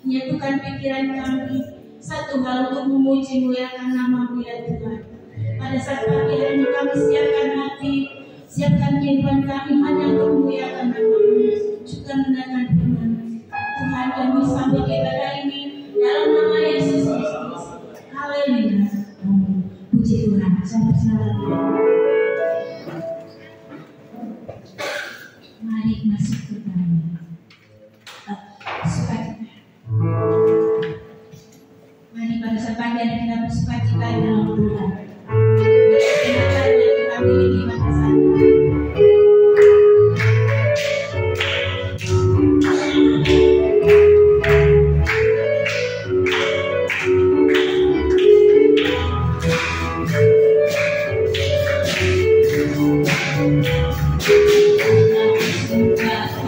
menyatukan pikiran kami satu hal untuk memuji muliakan nama-Mu ya Tuhan. Pada saat pagi hari ini kami siapkan hati, siapkan kehidupan kami hanya untuk memuliakan nama-Mu, juga mendengarkan firman-Mu. Tuhan, kami sambut ibadah ini dalam nama Yesus Kristus. Haleluya. Puji Tuhan. Sampai selalu. Mari masuk ke dalam. Mari pada saat pagi hari kita bersukacita dalam Tuhan. Berterima kasih kami ini pada saat ini. Terima kasih.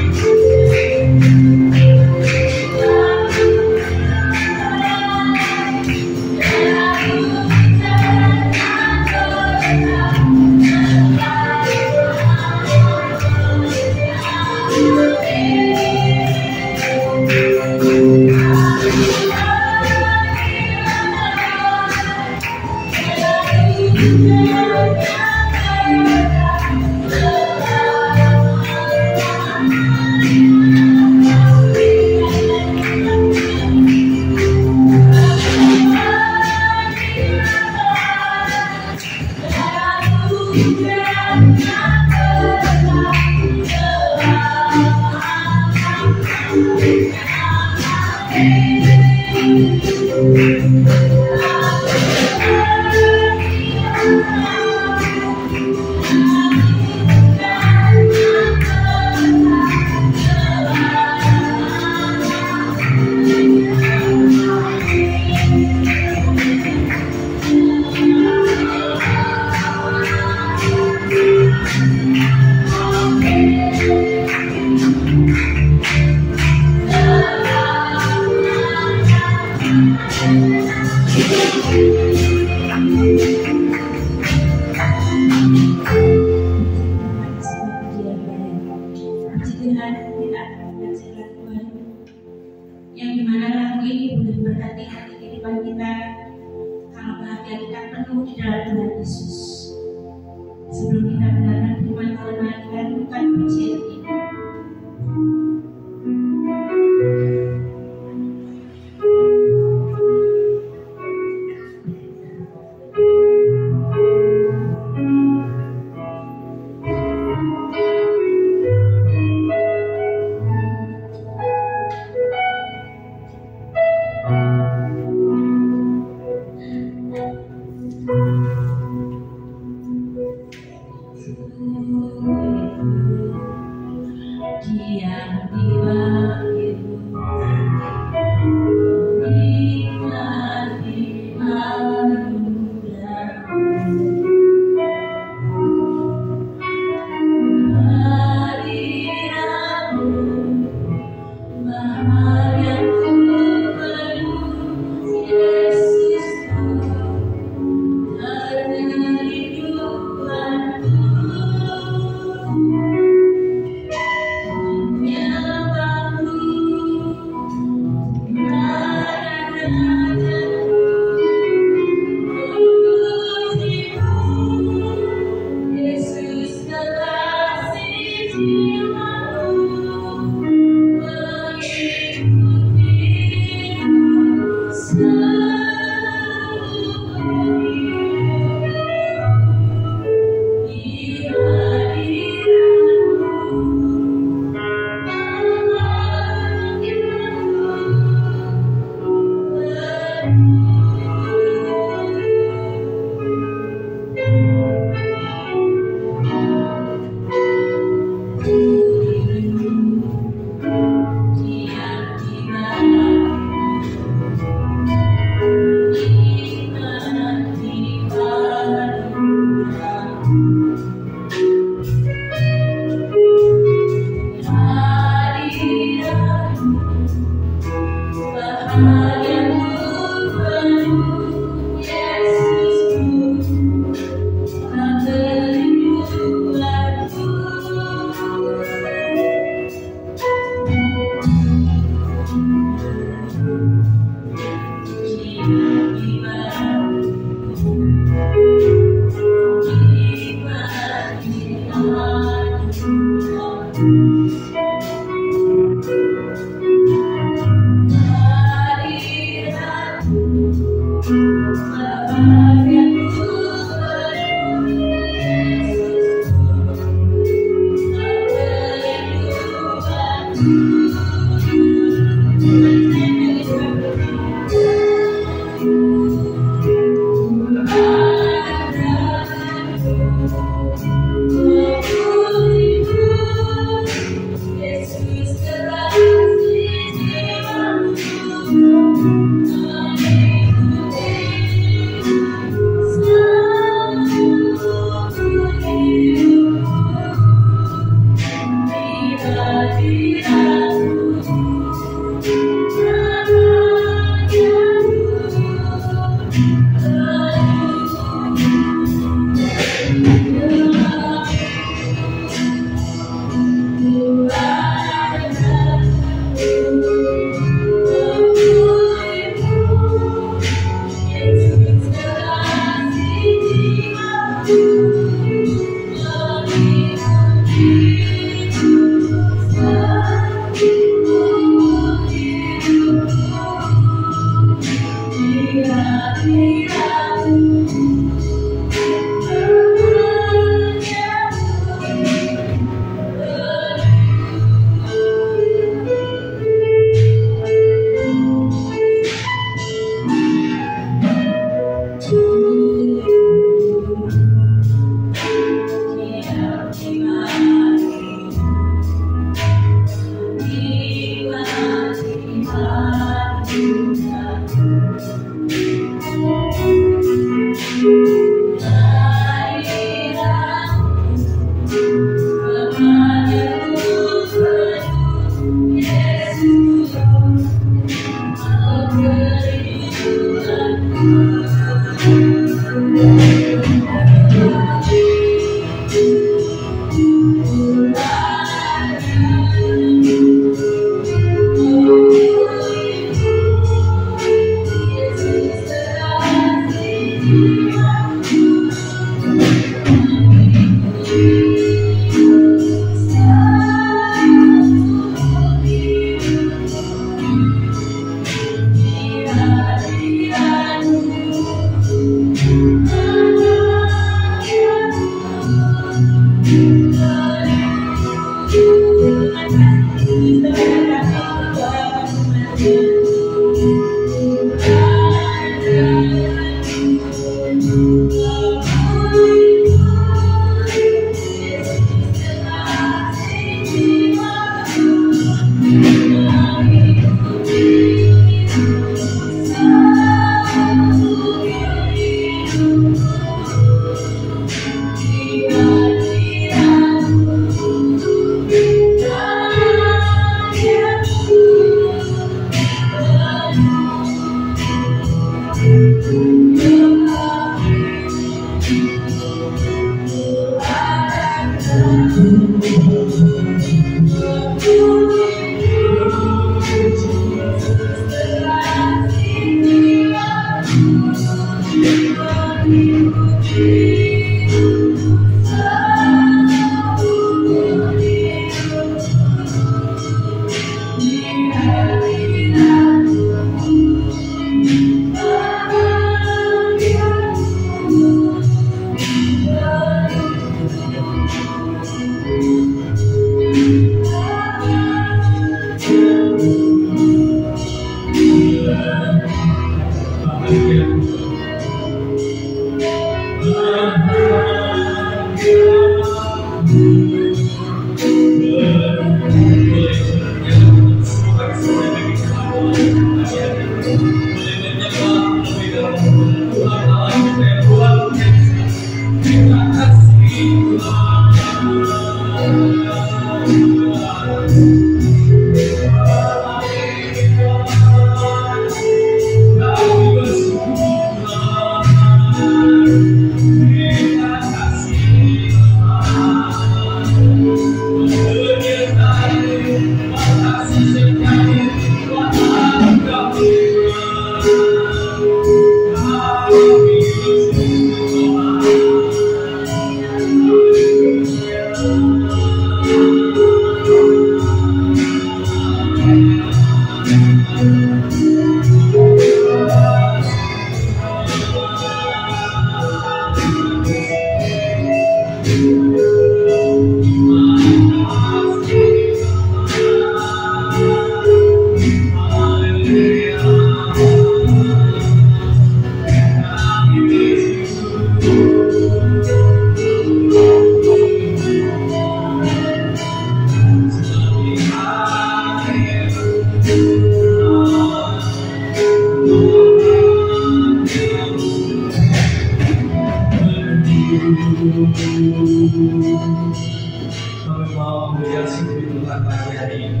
mengucap syukur Tuhan pagi hari ini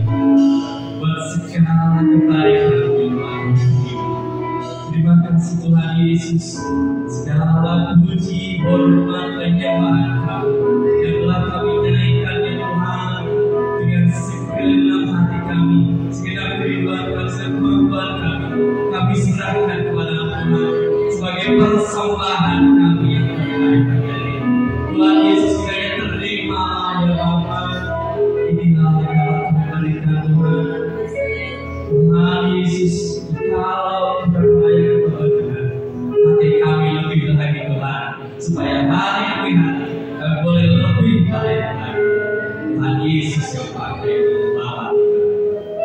buat segala kebaikan Tuhan. Terima kasih Tuhan Yesus, segala puji, hormat, penyembahan Kami yang telah kami naikkan ya Tuhan dengan segenap hati kami, segenap kerinduan kami, kemampuan kami serahkan kepada Tuhan sebagai persembahan kami yang terbaik hari ini. Tuhan Yesus kiranya terima ya Bapa, inilah yang dapat kami berikan Tuhan. Tuhan Yesus, kalau berbaik kepada Tuhan, hati kami lebih lagi Tuhan, supaya hari demi hari kami boleh lebih baik lagi. Tuhan Yesus yang pakai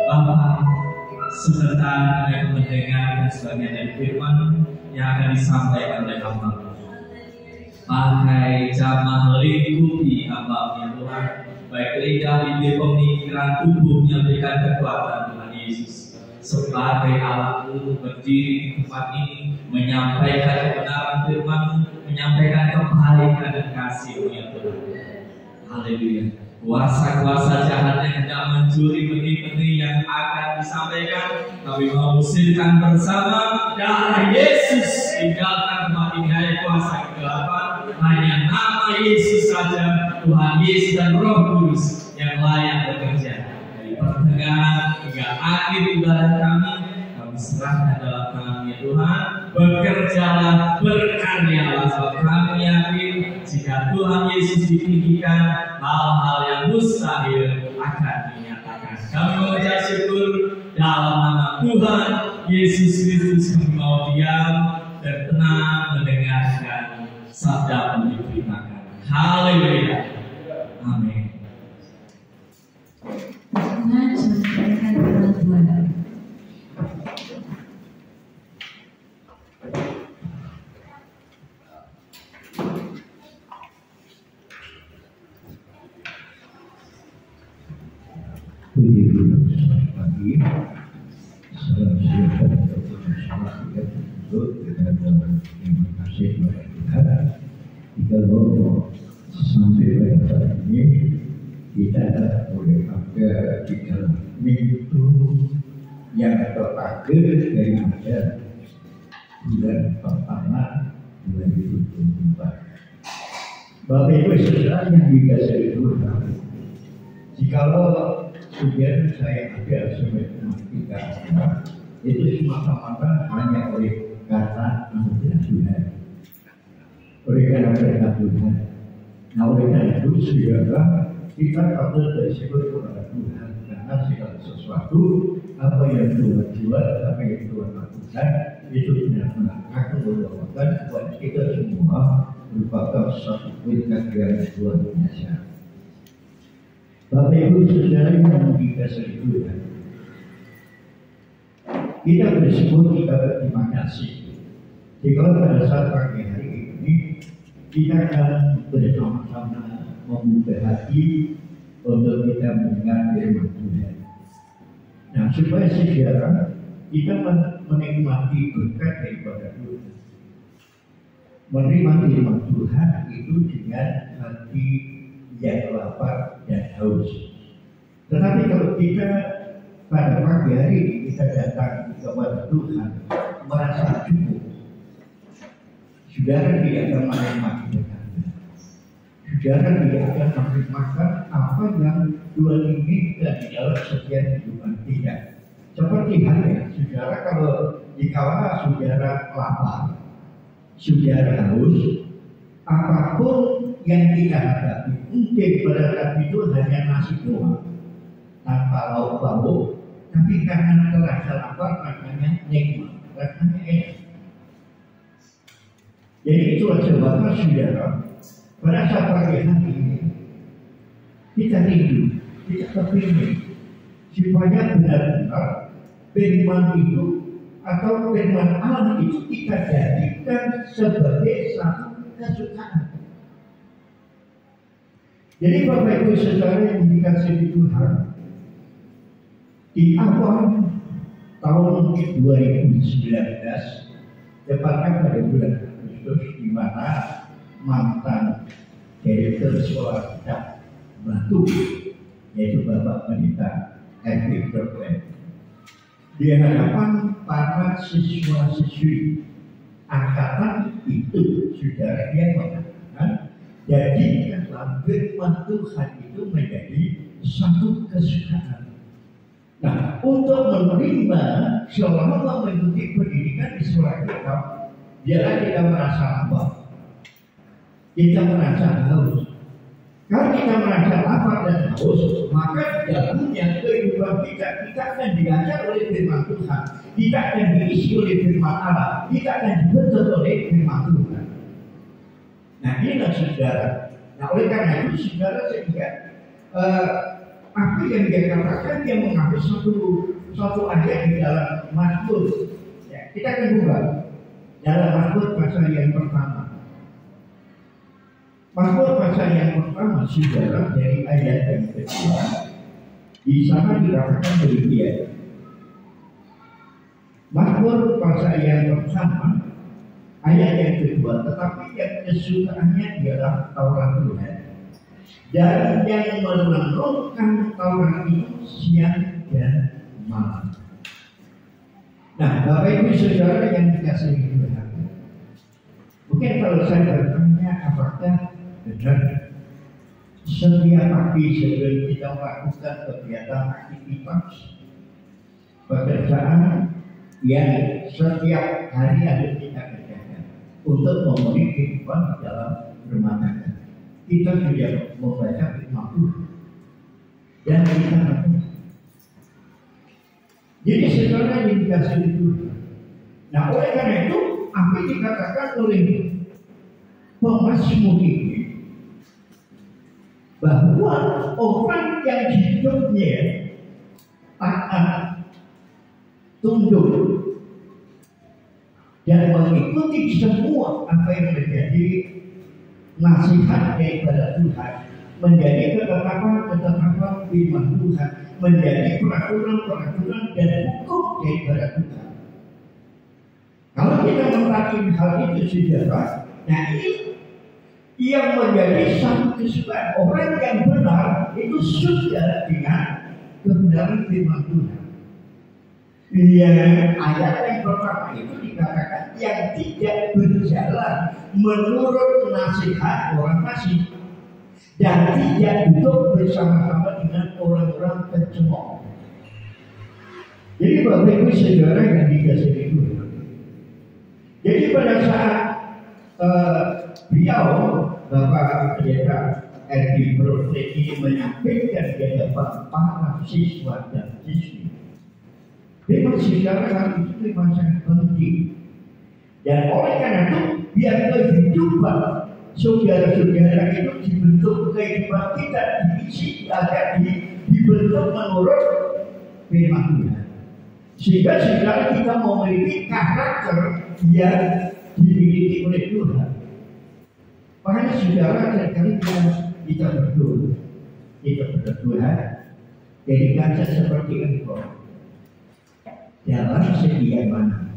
Bapa, sebentar kami mendengarkan sebagian dari firman yang akan disampaikan oleh hamba. Pakai jamah lingkupi hamba ya Tuhan, baik lidah, bibir, pemikiran, tubuhnya berikan kekuatan Tuhan Yesus. Sebagai alatmu berdiri di tempat ini, menyampaikan kebenaran firman, menyampaikan kebaikan dan kasih-Mu ya Tuhan. Haleluya. Kuasa-kuasa jahat yang hendak mencuri benih-benih yang akan disampaikan, kami mau usirkan bersama darah Yesus. Tinggalkan tempat ini hanya kuasa kegelapan, hanya nama Yesus saja, Tuhan Yesus dan Roh Kudus yang layak bekerja. Dari pertengahan hingga akhir ibadah kami serahkan dalam tangan ya Tuhan. Bekerjalah, berkaryalah, sebab kami yakin jika Tuhan Yesus ditinggikan, hal-hal yang mustahil akan dinyatakan. Kami mengucap syukur dalam nama Tuhan Yesus Kristus. Kami mau diam dan tenang mendengarkan sabda yang diberitakan. Haleluya. Amin. Tuhan menyampaikan firman Tuhan. Pagi, salam sejahtera untuk masyarakat yang untuk kita terima kasih kepada Tuhan. Jika sampai pada saat ini kita boleh ada di dalam minggu yang terakhir daripada bulan pertama 2024. Bapak Ibu Saudara yang dikasihi Tuhan, jikalau kemudian saya ada semestinya itu semata-mata hanya oleh kata anugerah Tuhan, oleh karena berkat Tuhan. Nah oleh karena itu saudara, kita harus bersyukur kepada Tuhan karena segala sesuatu apa yang Tuhan buat, apa yang Tuhan lakukan itu benar-benar akan merupakan buat kita semua merupakan suatu berkat yang luar biasa. Bapak Ibu Saudara yang dikasihi Tuhan, kita bersyukur, kita berterima kasih. Jika pada saat pagi hari ini kita akan bersama-sama membuka hati untuk kita mendengar firman Tuhan. Nah, supaya saudara kita menikmati berkat daripada Tuhan, menerima firman Tuhan itu dengan hati yang lapar dan haus. Tetapi kalau kita pada pagi hari kita datang kepada Tuhan merasa cukup, saudara tidak akan menikmati berkatnya. Saudara tidak akan menikmati apa yang Tuhan inginkan di dalam setiap kehidupan kita. Seperti halnya saudara, kalau dikala saudara lapar, saudara haus, apapun yang kita hadapi, mungkin pada saat itu hanya nasi doang tanpa lauk pauk, tapi karena terasa lapar rasanya nikmat, rasanya enak. Jadi itu sebabnya saudara, pada saat pagi hari ini kita rindu, kita kepingin supaya benar-benar firman itu atau firman Allah itu kita jadikan sebagai satu kesukaan. Jadi Bapak Ibu Saudara yang dikasihi Tuhan, di awal tahun 2019, tepatnya pada bulan Agustus, di mana mantan direktur sekolah Batu yaitu Bapak Pendeta F.B. Brookland, di hadapan para siswa-siswi angkatan itu, saudara, dia mengatakan, jadikanlah firman Tuhan itu menjadi satu kesukaan. Nah, untuk menerima selama mengikuti pendidikan di sekolah kita, biarlah kita merasa lapar, kita merasa haus. Kalau kita merasa lapar dan haus, maka dalamnya kehidupan kita akan diajar oleh firman Tuhan, kita akan diisi oleh firman Allah, kita akan dibentuk oleh firman Tuhan. Nah, inilah saudara. Nah, oleh karena itu saudara, sehingga apa yang dia katakan, dia mengambil suatu ayat di dalam Mazmur. Ya, kita akan buka dalam Mazmur pasal yang pertama. Mazmur pasal yang pertama, saudara, dari ayat yang kedua, di sana dikatakan demikian. Mazmur pasal yang pertama, ayat yang kedua, tetapi yang kesukaannya ialah Taurat Tuhan, dan yang merenungkan Taurat itu siang dan malam. Nah, Bapak Ibu saudara yang dikasihi Tuhan, mungkin kalau saya bertanya, apakah benar setiap pagi sebelum kita melakukan kegiatan aktivitas pekerjaan yang setiap hari harus kita kerjakan untuk memenuhi kehidupan di dalam rumah tangga, kita sudah membaca firman Tuhan dan kita lakukan. Jadi saudara yang dikasihi Tuhan, nah oleh karena itu apa yang dikatakan oleh pemazmur ini, bahwa orang yang hidupnya taat, tunduk dan mengikuti semua apa yang menjadi nasihat daripada Tuhan, menjadi ketetapan firman Tuhan, menjadi peraturan dan hukum daripada Tuhan. Kalau kita memperhatikan hal itu saudara, nah ini yang menjadi satu kesukaan. Orang yang benar itu sudah dengan kebenaran firman Tuhan. Yang ayat yang pertama itu dikatakan yang tidak berjalan menurut nasihat orang fasik dan tidak duduk bersama-sama dengan orang-orang pencemooh. Jadi Bapak Ibu saudara yang dikasihi Tuhan, jadi pada saat beliau Bapak Pendeta F.B. Brookland ini menyampaikan di hadapan para siswa dan siswi, memang saudara hal itu memang sangat penting. Dan oleh karena itu biar kehidupan saudara-saudara itu dibentuk, kehidupan kita diisi agar dibentuk menurut firman Tuhan, sehingga saudara kita memiliki karakter yang dimiliki oleh Tuhan. Makanya saudara sekali kita berdoa, jadikan saya seperti engkau dalam segi mana,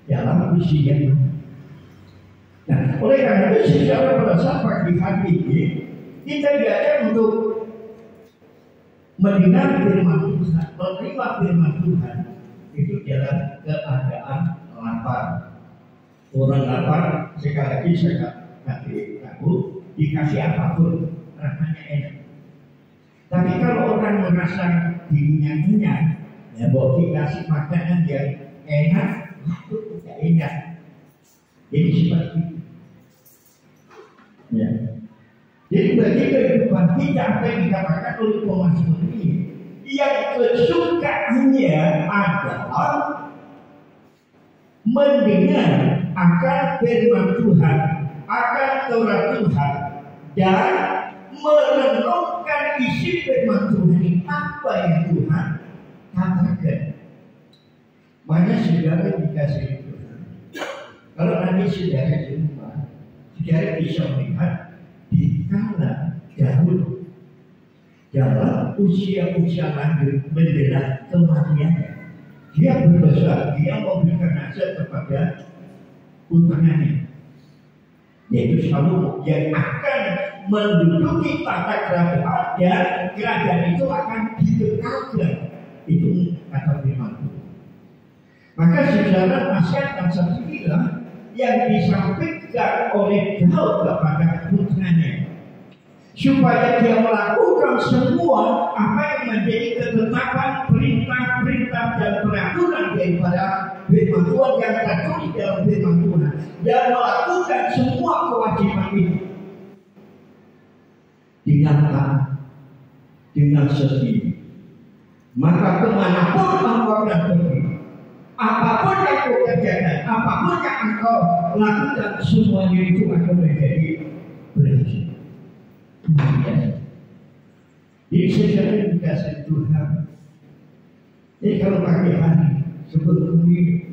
dalam usia mana. Nah, oleh karena itu saudara pada saat pagi hari ini kita diajar untuk mendengar firman Tuhan, menerima firman Tuhan itu dalam keadaan lapar. Orang lapar, sekali lagi saya kasih tahu, dikasih apapun rasanya enak. Tapi kalau orang merasa dirinya kenyang, ya bahwa dikasih makanan yang enak, itu tidak enak. Jadi seperti itu. Ya. Jadi bagi kehidupan kita apa yang dikatakan oleh pemazmur ini, yang kesukaannya adalah mendengar akan firman Tuhan, akan Taurat Tuhan, dan merenungkan isi firman Tuhan, apa yang Tuhan katakan. Banyak saudara dikasih Tuhan. Kalau nanti saudara di rumah, saudara bisa melihat di kala dahulu dalam usia-usia lanjut menjelang kematian, dia berbesar, dia memberikan nasihat kepada putranya, yaitu Salomo, yang akan menduduki tata kerajaan dan kerajaan itu akan dikekalkan. Itu kata firman Tuhan. Maka saudara nasihat dan saksilah yang disampaikan oleh Daud kepada putranya, supaya dia melakukan semua apa yang menjadi ketetapan, perintah-perintah dan peraturan daripada firman Tuhan yang tertulis dalam firman Tuhan, dan melakukan semua kewajiban itu dengan taat, dengan setia. Maka kemanapun engkau pergi, apapun yang kau kerjakan, apapun yang engkau lakukan, semuanya itu akan menjadi berhasil. Jadi secara dikasih Tuhan. Jadi kalau pagi hari sebelum ini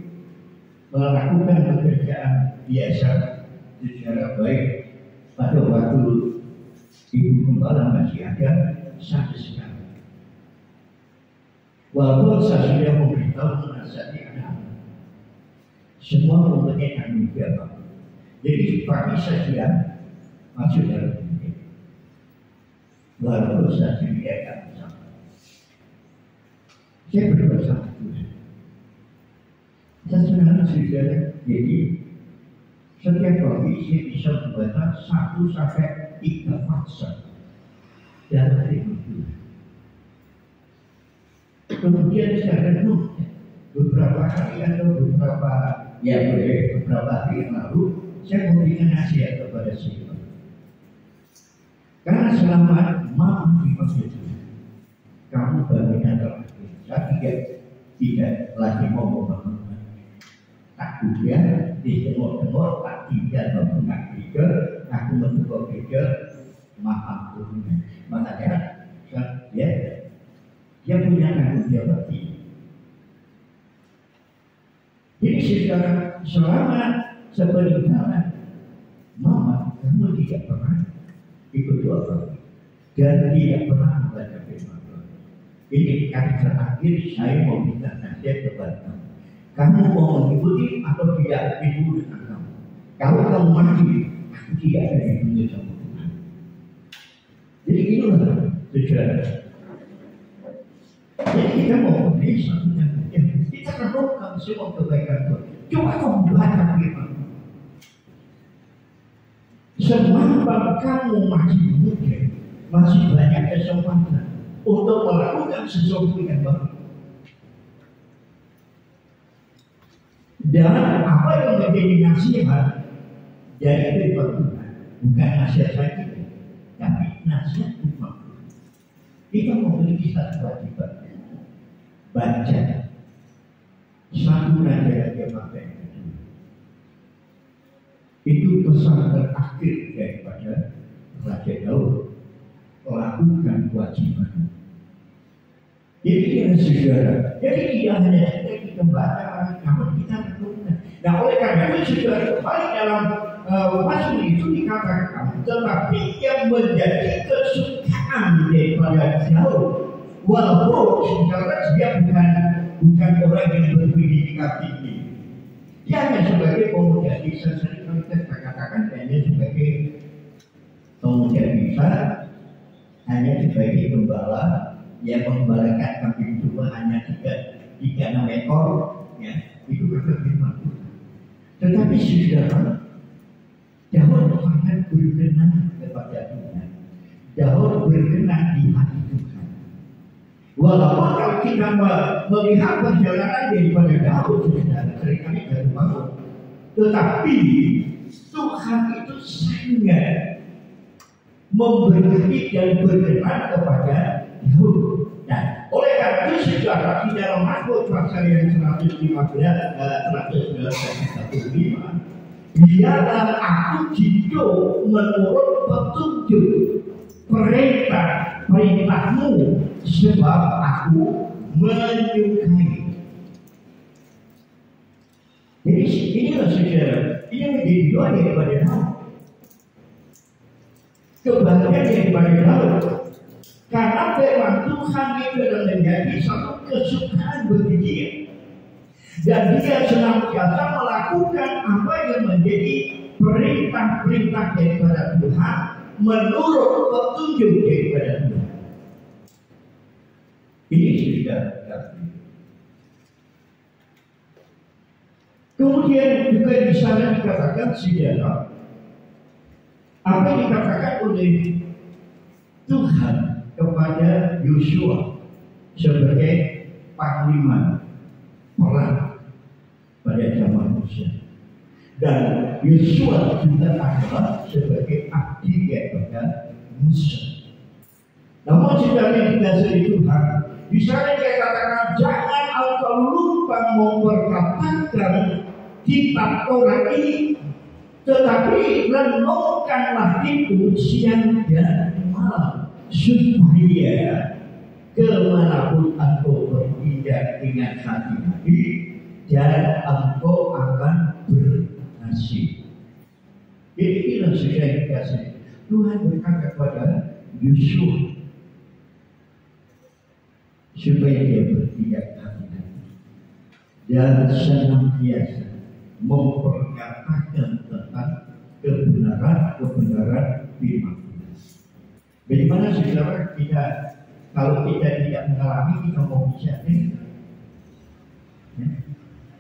melakukan pekerjaan biasa secara baik, pada waktu ibu gembala masih ada satu sekali. Walaupun saya sudah memberitahu menasihati anak, semua mempunyai tanggung jawab. Jadi pagi saja masuk dalam dunia. Walaupun saya sudah akan bersama, saya berdoa sama Tuhan. Saya sudah jadi setiap pagi saya bisa membaca 1 sampai 3 pasal dalam firman Tuhan. Kemudian saya renung beberapa hari atau beberapa hari yang lalu, saya memberikan nasihat kepada Silva. Karena selama malam di pagi kamu bangunnya dalam hati, saya tidak lagi mau membangun. Aku dia ditengok-tengok, tak tidak membuka gereja, aku membuka gereja, maaf turunnya. Makanya dia punya tanggung jawab ini. Jadi secara selama sepeninggalan mama, kamu tidak pernah ikut doa dan tidak pernah membaca firman Tuhan. Ini kali terakhir saya mau minta nasihat kepada kamu. Kamu mau mengikuti atau tidak ikut dengan kamu? Kalau kamu maju, aku tidak ada di dunia sama Tuhan. Jadi itulah sejarah. Jadi kita mau bisa kita renungkan semua kebaikan Tuhan. Coba kau membaca firman. Semampan kamu masih muda, masih banyak kesempatan untuk melakukan sesuatu yang baik. Dan apa yang menjadi nasihat dari firman Tuhan, bukan nasihat saya, tapi nasihat firman Tuhan. Kita memiliki satu kewajiban, baca satu raja-raja bangsa yang kedua. Itu pesan terakhir daripada Raja Daud, melakukan kewajiban. Jadi kita saudara, jadi tidak hanya kita baca, namun kita lakukan. Nah, oleh karena itu saudara, kembali dalam pasal itu dikatakan, tetapi yang menjadi kesukaan daripada Daud, walaupun saudara dia bukan orang yang berpendidikan tinggi, dia hanya sebagai pemuda desa. Kita katakan hanya sebagai pemuda desa, hanya sebagai gembala yang membalakan kambing domba hanya 3-6 ekor, ya, itu kata firman Tuhan. Tetapi saudara, Daud sangat berkenan kepada Tuhan. Daud berkenan di hati Tuhan. Walaupun kalau kita melihat perjalanan daripada Daud, saudara, seringkali baru bangun. Tetapi Tuhan itu sangat memberkati dan berkenan kepada Daud. Dan oleh karena itu saudara, di dalam Mazmur pasal yang 115, biarlah aku hidup menurut petunjuk perintahmu, sebab aku menyukai. Jadi inilah saudara, ini menjadi doa daripada Daud. Kebahagiaan daripada Daud. Karena firman Tuhan itu adalah menjadi satu kesukaan bagi dia. Dan dia senantiasa melakukan apa yang menjadi perintah-perintah daripada Tuhan menurut petunjuk daripada Tuhan. Ini sudah. Kemudian juga di sana dikatakan saudara, apa yang dikatakan oleh Tuhan kepada Yosua sebagai panglima perang pada zaman Musa, dan Yosua juga adalah sebagai abdi kepada Musa. Namun saudara yang dikasihi Tuhan, di sana dikatakan jangan engkau lupa memperkatakan kitab Taurat ini, tetapi renungkanlah itu siang dan malam, supaya kemanapun engkau berpindah dengan hati-hati dan engkau akan berhasil. Jadi inilah sudah dikasih Tuhan berkata kepada Yosua supaya dia berpindah hati-hati dan senantiasa memperkatakan tentang kebenaran firman Tuhan. Bagaimana saudara kita kalau kita tidak mengalami, kita mau bisa cerita?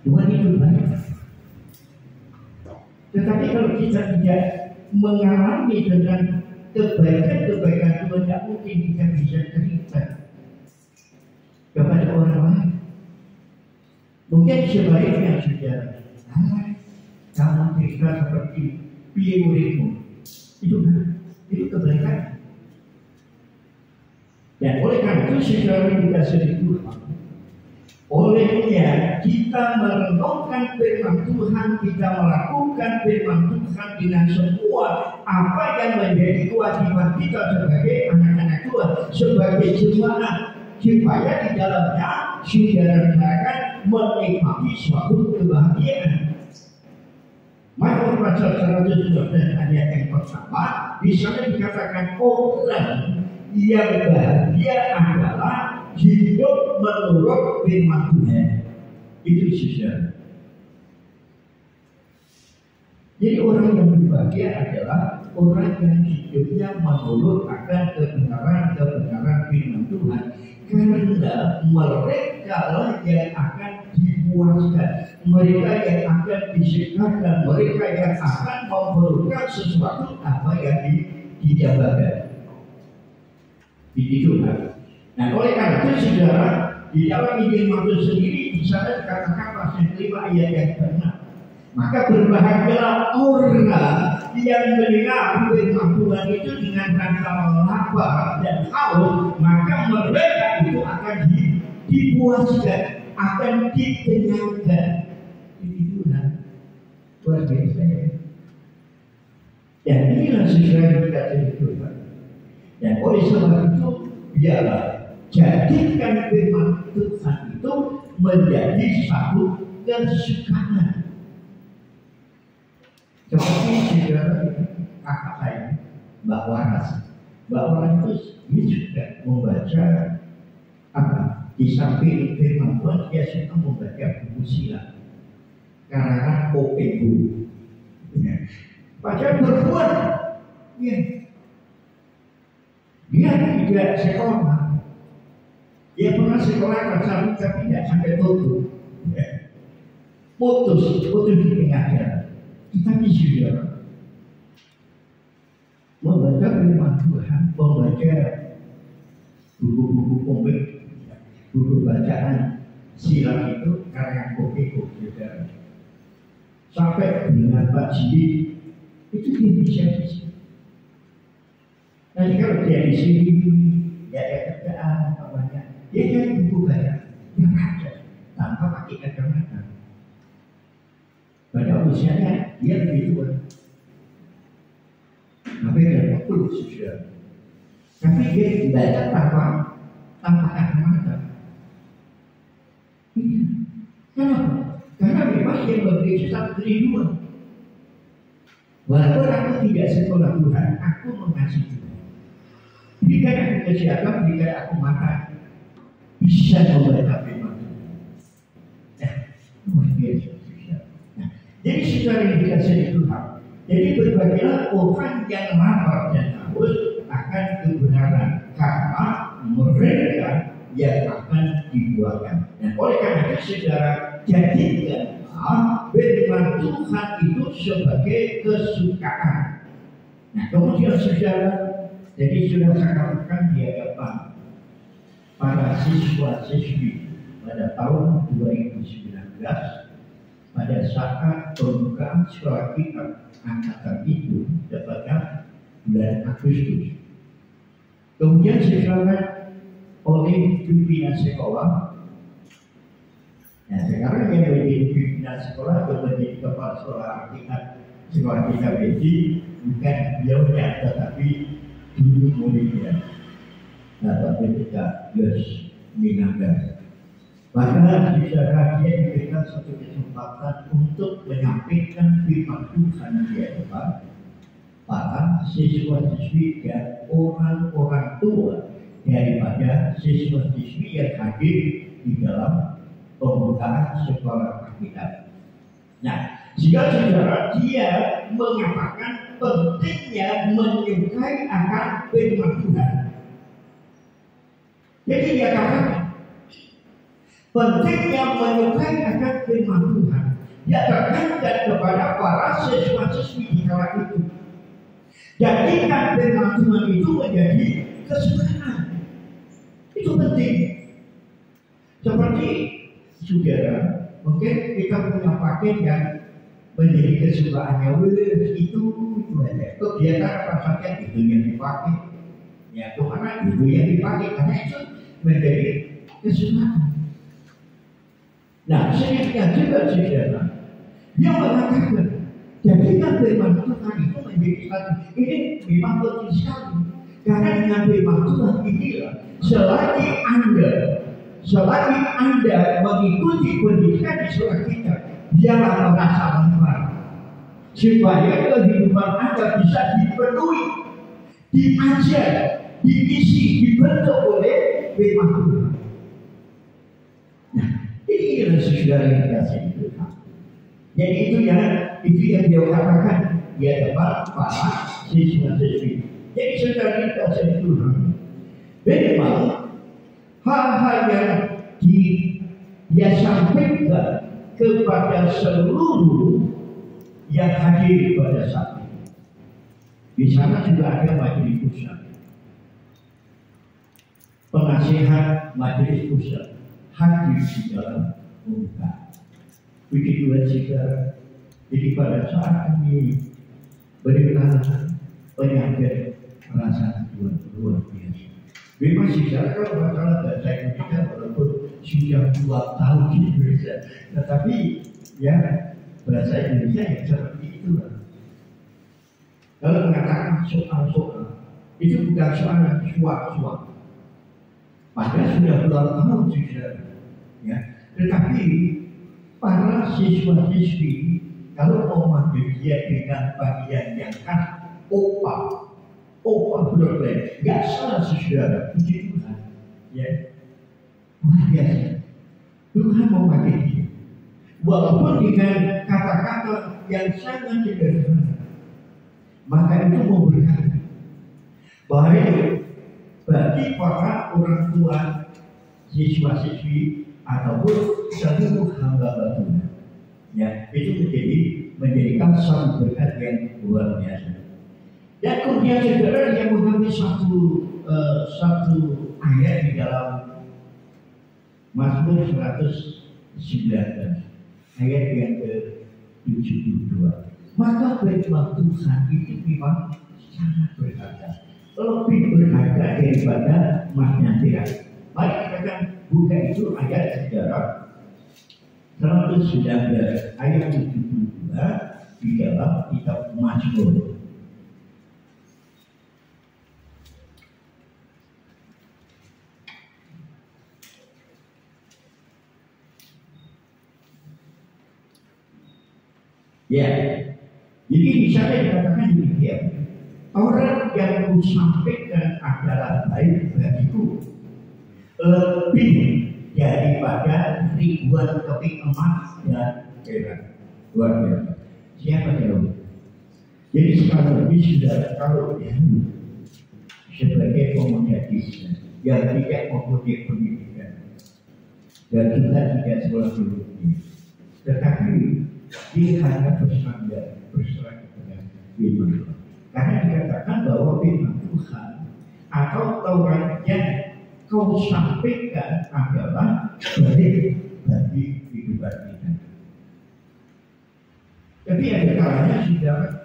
Tuhan itu baik. Tetapi kalau kita tidak mengalami dengan kebaikan-kebaikan Tuhan, tidak mungkin kita bisa cerita kepada orang lain. Mungkin sebaliknya saudara, kamu cerita seperti piye uripmu, itu kebaikan. Dan oleh karena itu saudara dikasihi Tuhan, olehnya kita merenungkan firman Tuhan, kita melakukan firman Tuhan dengan semua apa yang menjadi kewajiban kita sebagai anak-anak Tuhan, sebagai jemaat, supaya di dalamnya saudara akan menikmati suatu kebahagiaan. Maka pasal 112 ayat yang pertama, di sana dikatakan orang yang bahagia adalah hidup menurut firman Tuhan. Itu saudara. Jadi orang yang berbahagia adalah orang yang hidupnya menurut akan kebenaran firman Tuhan, karena mereka lah yang akan dipuaskan, mereka yang akan disegarkan, mereka yang akan memerlukan sesuatu apa yang didambakan. Ini Tuhan. Nah, oleh karena itu saudara, di dalam Injil Matius sendiri di sana dikatakan pasal 5 ayat yang ke-6. Maka berbahagialah orang yang mendengar firman Tuhan itu dengan rasa lapar dan haus, maka mereka itu akan dipuaskan, akan dikenyangkan. Ini Tuhan. Luar biasa ya. Dan inilah saudara dikasihi Tuhan. Dan oleh sebab itu, biarlah jadikan firman Tuhan itu menjadi satu kesukaan. Seperti saudara kakak saya, Mbak Waras. Mbak Waras itu dia juga membaca apa? Di samping firman Tuhan, dia suka membaca buku silat karangan OPU. Baca berbuat, ya. Dia tidak sekolah. Dia pernah sekolah tapi tidak sampai tutup. Putus di tengah jalan. Tetapi saudara, membaca firman Tuhan, membaca buku-buku komik, buku bacaan silat itu karya Kopeko, saudara. Sampai dengan Pak Sidi, itu dia bisa. Nanti kalau dia di sini, dia ada kerjaan apa banyak, dia cari buku banyak, dia baca tanpa pakai kacamata. Pada usianya dia lebih tua, hampir 40 sudah. Tapi dia baca tanpa kacamata. Kenapa? Karena memang dia memiliki satu kerinduan. Walaupun aku tidak sekolah Tuhan, aku mengasihi Tuhan. Berikan aku kesehatan, berikan aku makan, bisa membaca firman Tuhan. Nah, luar biasa. Jadi saudara yang dikasihi Tuhan, jadi berbagilah orang yang lapar dan haus. fokus akan kebenaran karena mereka yang akan dibuatkan. Dan oleh karena itu saudara, jadikanlah firman Tuhan itu sebagai kesukaan. Nah kemudian saudara, jadi sudah saya katakan di hadapan para siswa-siswi pada tahun 2019 pada saat pembukaan sekolah kita angkatan itu pada bulan Agustus. Kemudian saudara, oleh pimpinan sekolah, nah sekarang yang menjadi pimpinan sekolah atau menjadi kepala sekolah tingkat sekolah kita ini bukan beliaunya tetapi dulu muridnya, tapi tidak Yos Minanggar. Maka saudara, dia diberikan satu kesempatan untuk menyampaikan firman Tuhan di hadapan para siswa-siswi dan orang-orang tua daripada siswa-siswi yang hadir di dalam pembukaan sekolah kita. Nah, jika saudara, dia mengatakan pentingnya menyukai akan firman Tuhan. Jadi dia katakan pentingnya menyukai akan firman Tuhan. Dia terkait kepada para siswa-siswi di kala itu. Jadikan firman Tuhan itu menjadi kesukaan. Itu penting. Seperti saudara, mungkin kita punya paket yang menjadi kesukaannya, itu aja. Kegiatan apa saja itu yang dipakai. Ya, kemana itu yang dipakai, karena itu menjadi kesukaan. Nah, sebenarnya juga saudara, dia mengatakan jadikan firman Tuhan itu menjadi satu. Ini memang penting sekali, karena dengan firman Tuhan inilah selagi anda mengikuti pendidikan di sekolah kita, biarlah merasa manfaat supaya kehidupan anda bisa dipenuhi, diajar, diisi, dibentuk oleh firman Tuhan. Nah, ini adalah saudara yang dikasih Tuhan. Jadi itu yang dia katakan di hadapan para siswa-siswi. Jadi saudara yang dikasih Tuhan, memang hal-hal yang dia sampaikan kepada seluruh yang hadir pada saat ini. Di sana juga ada majelis pusat, penasihat majelis pusat hadir di dalam pembukaan. Begitu saudara. Jadi pada saat ini berikan penyampaian perasaan Tuhan luar biasa. Memang saudara, kalau masalah bahasa Indonesia walaupun sudah 2 tahun di Indonesia, tetapi ya bahasa Indonesia yang seperti itulah. Kalau mengatakan soal-soal itu bukan soal yang suap-suap. Padahal sudah 2 tahun saudara. Ya, tetapi para siswa-siswi kalau mau manggil dia dengan bagian yang khas opa berlain, nggak salah saudara, puji Tuhan. Ya, luar biasa. Tuhan mau pakai dia, walaupun dengan kata-kata yang sangat sederhana, maka itu memberkati. Baik bagi para orang tua siswa-siswi ataupun seluruh hamba Tuhan. Ya, itu menjadikan satu berkat yang luar biasa. Dan kemudian saudara yang mengambil satu ayat di dalam Mazmur 119 ayat yang ke-72. Maka firman Tuhan itu memang sangat berharga, lebih berharga daripada emasnya perak. Mari kita akan buka itu ayat saudara 119 ayat 72 di dalam kitab Mazmur. Ya, jadi di sana dikatakan demikian. Orang yang kusampaikan adalah baik bagiku, lebih daripada ribuan keping emas dan perak. Luar biasa. Siapa tahu? Jadi sekali lagi sudah kalau sebagai komoditas yang tidak mempunyai pendidikan dan kita tidak sekolah teologi, tetapi dia hanya berserah kepada firman Tuhan. Karena dikatakan bahwa firman Tuhan atau Taurat yang kau sampaikan adalah baik bagi kehidupan kita. Tapi ada kalanya sudah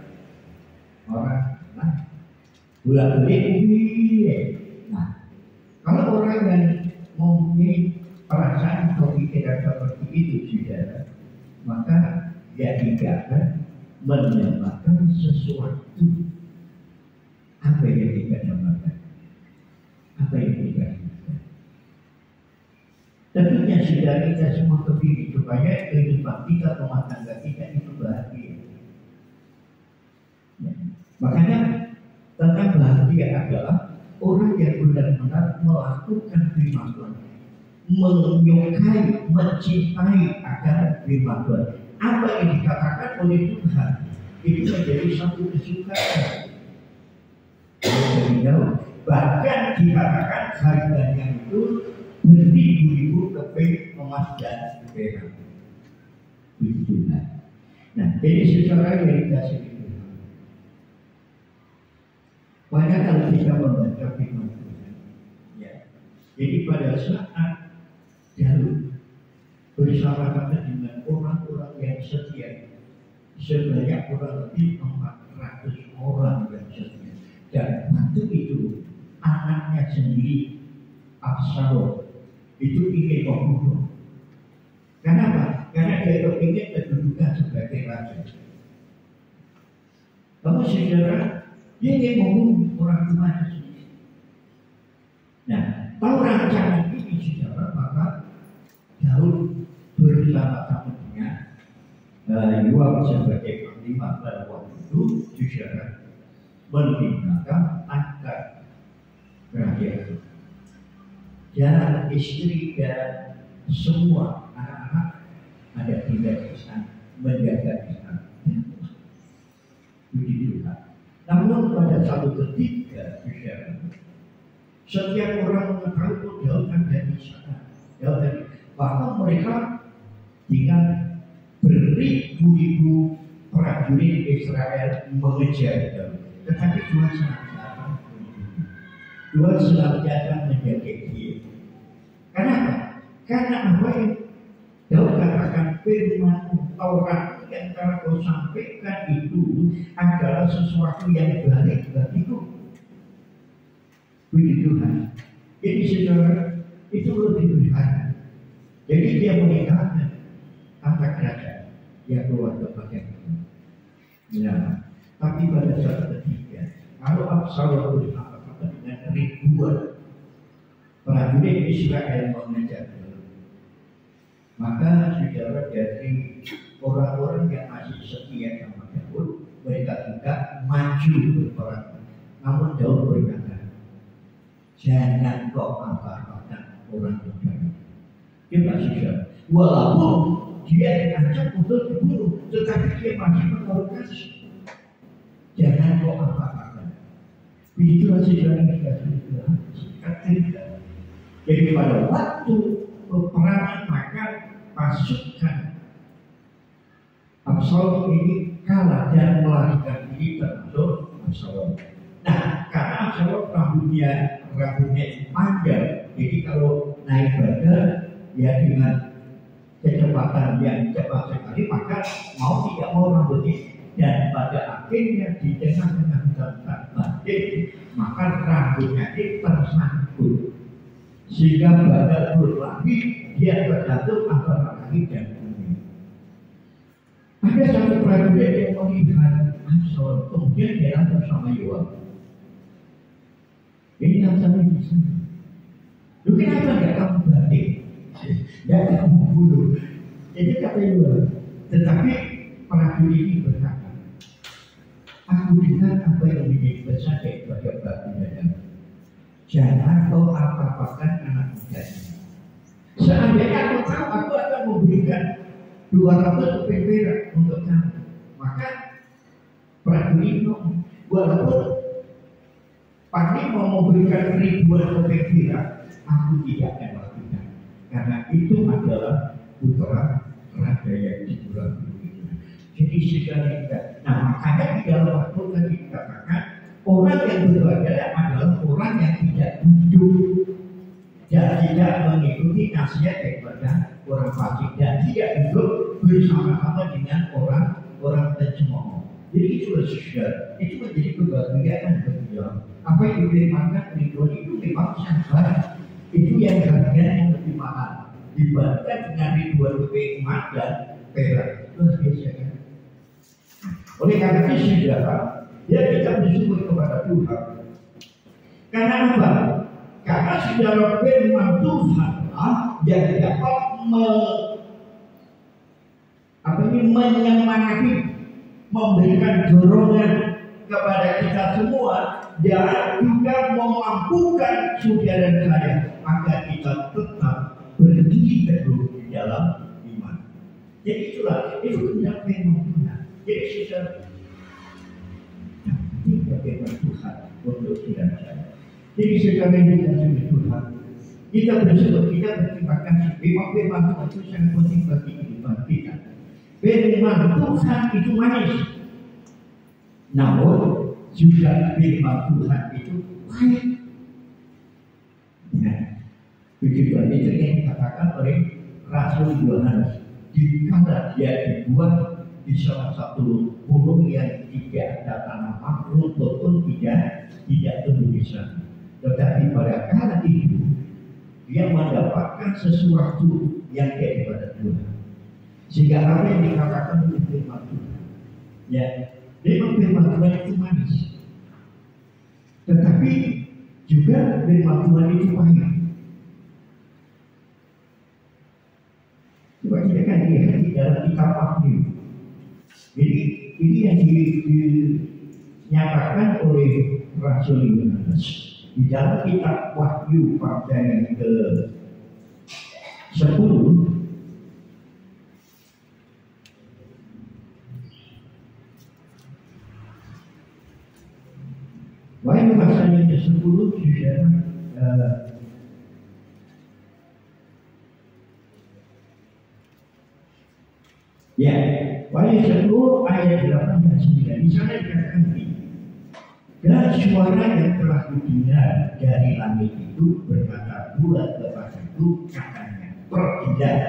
orang bolak-balik. Nah, kalau orang yang mempunyai perasaan atau pikiran seperti itu saudara, maka dia tidak akan menyamakan sesuatu. Apa yang kita namakan? Apa yang kita namakan? Tentunya saudara, kita semua kepingin supaya kehidupan kita, rumah tangga kita itu bahagia. Ya. Makanya tentang bahagia adalah orang yang benar-benar melakukan firman Tuhan, menyukai, mencintai akan firman Tuhan. Apa yang dikatakan oleh Tuhan itu menjadi satu kesukaan. Bahkan dikatakan harganya itu beribu-ribu keping emas dan perak. Begitu. Nah, jadi secara yang dikasih Tuhan. Banyak kalau kita membaca firman Tuhan, ya. Jadi pada saat Daud bersama-sama dengan orang-orang yang setia, sebanyak kurang lebih 400 orang yang setia, dan waktu itu anaknya sendiri Absalom itu ingin membunuh. Kenapa? Karena dia ingin kedudukan sebagai raja. Kamu saudara, dia ingin membunuh orang tuanya sendiri. Nah, tahu rancangan ini saudara, maka Daud bersama-sama dengan Yoab sebagai panglima pada waktu itu saudara meninggalkan angkat kerajaan. Dan istri dan semua anak-anak ada tinggal di sana, menjaga di sana. Begitu kan. Namun pada satu ketika, setiap orang mengetahui Daud ada di sana. Daud tadi, bahkan mereka dengan beribu-ribu prajurit Israel mengejar Daud. Tetapi Tuhan senantiasa menjaga dia. Kenapa? Karena apa yang Daud katakan, firman Taurat yang telah kau sampaikan itu adalah sesuatu yang baik bagiku. Begitu kan? Jadi saudara, itu lebih berharga. Jadi dia meninggalkan tata kerajaan yang keluar kepada kita. Tapi pada saat ketiga, kalau Absalom bersama-sama dengan ribuan prajurit Israel mengejar Daud, maka saudara dari orang-orang yang masih setia sama Daud, mereka juga maju berperang. Namun Daud berkata, jangan kau apa-apakan orang Daud. Dia masih walaupun dia diancam untuk dibunuh, tetapi dia masih menaruh kasih. Jangan kau apa-apakan. Begitulah saudara yang kita. Jadi pada waktu peperangan maka pasukan Absalom ini kalah dan melarikan diri termasuk Absalom. Nah, karena Absalom rambutnya panjang, jadi kalau naik badan ya dengan kecepatan yang cepat sekali, maka mau tidak mau rambutnya, dan pada akhirnya di tengah-tengah tempat banjir, maka rambutnya itu tersangkut sehingga badan berlari, dia terjatuh antara kaki dan bumi. Ada satu prajurit yang melihat Absalom, kemudian dia bersama Yoab. Ini yang sama di sini. Lu kenapa nggak kamu balik? Nggak kamu bunuh? Jadi kata Yoab. Tetapi prajurit ini berkata, aku dengar apa yang menjadi pesan kepada babu dan jangan kau apa-apakan anak muda. Seandainya aku tahu, aku akan memberikan 200 perak untuk kamu. Maka prajurit itu, walaupun Pani mau memberikan ribuan kepira, aku tidak akan lakukan, karena itu adalah putra raja yang dikurang. Jadi sebenarnya, nah makanya di dalam waktu tadi dikatakan orang yang berbahagia adalah orang yang tidak duduk dan tidak mengikuti nasihat daripada orang fasik dan tidak duduk bersama-sama dengan orang pencemooh. Jadi itulah saudara, itu menjadi kebahagiaan beliau. Apa yang diberikan Ridwan itu memang sangat baik. Itu yang harganya yang lebih mahal dibandingkan dengan Ridwan lebih emas dan perak. Luar biasa kan? Oleh karena itu saudara, ya kita bersyukur kepada Tuhan. Karena apa? Karena saudara firman Tuhanlah yang dapat menyemangati, memberikan dorongan kepada kita semua dan juga memampukan saudara saya agar kita tetap berdiri teguh di dalam iman. Jadi itulah itu benar firman Tuhan. Jadi saudara, tidak firman Tuhan untuk saudara saya. Jadi saudara yang dikasihi Tuhan, kita bersyukur, kita berterima kasih. Memang firman Tuhan itu sangat penting bagi kehidupan kita. Firman Tuhan itu manis, namun juga firman Tuhan itu baik. Ya, begitu itu yang dikatakan oleh Rasul Yohanes. Dikala dia dibuat di salah satu burung yang tidak ada tanaman, rumput pun tidak tumbuh di sana. Tetapi pada kala itu dia mendapatkan sesuatu yang daripada Tuhan. Sehingga apa yang dikatakan oleh firman Tuhan, ya, memang firman Tuhan itu manis, tetapi juga firman Tuhan itu pahit. Coba kita kan lihat di dalam kitab Wahyu. Jadi ini yang dinyatakan oleh Rasul Yohanes di dalam kitab Wahyu pasal yang ke-10. Wahyu pasal yang ke-10 sudah ya, Wahyu 10 ayat 8 dan 9. Di sana dikatakan begini. Dan suara yang telah kudengar dari langit itu berkata pula kepadaku, katanya, pergilah,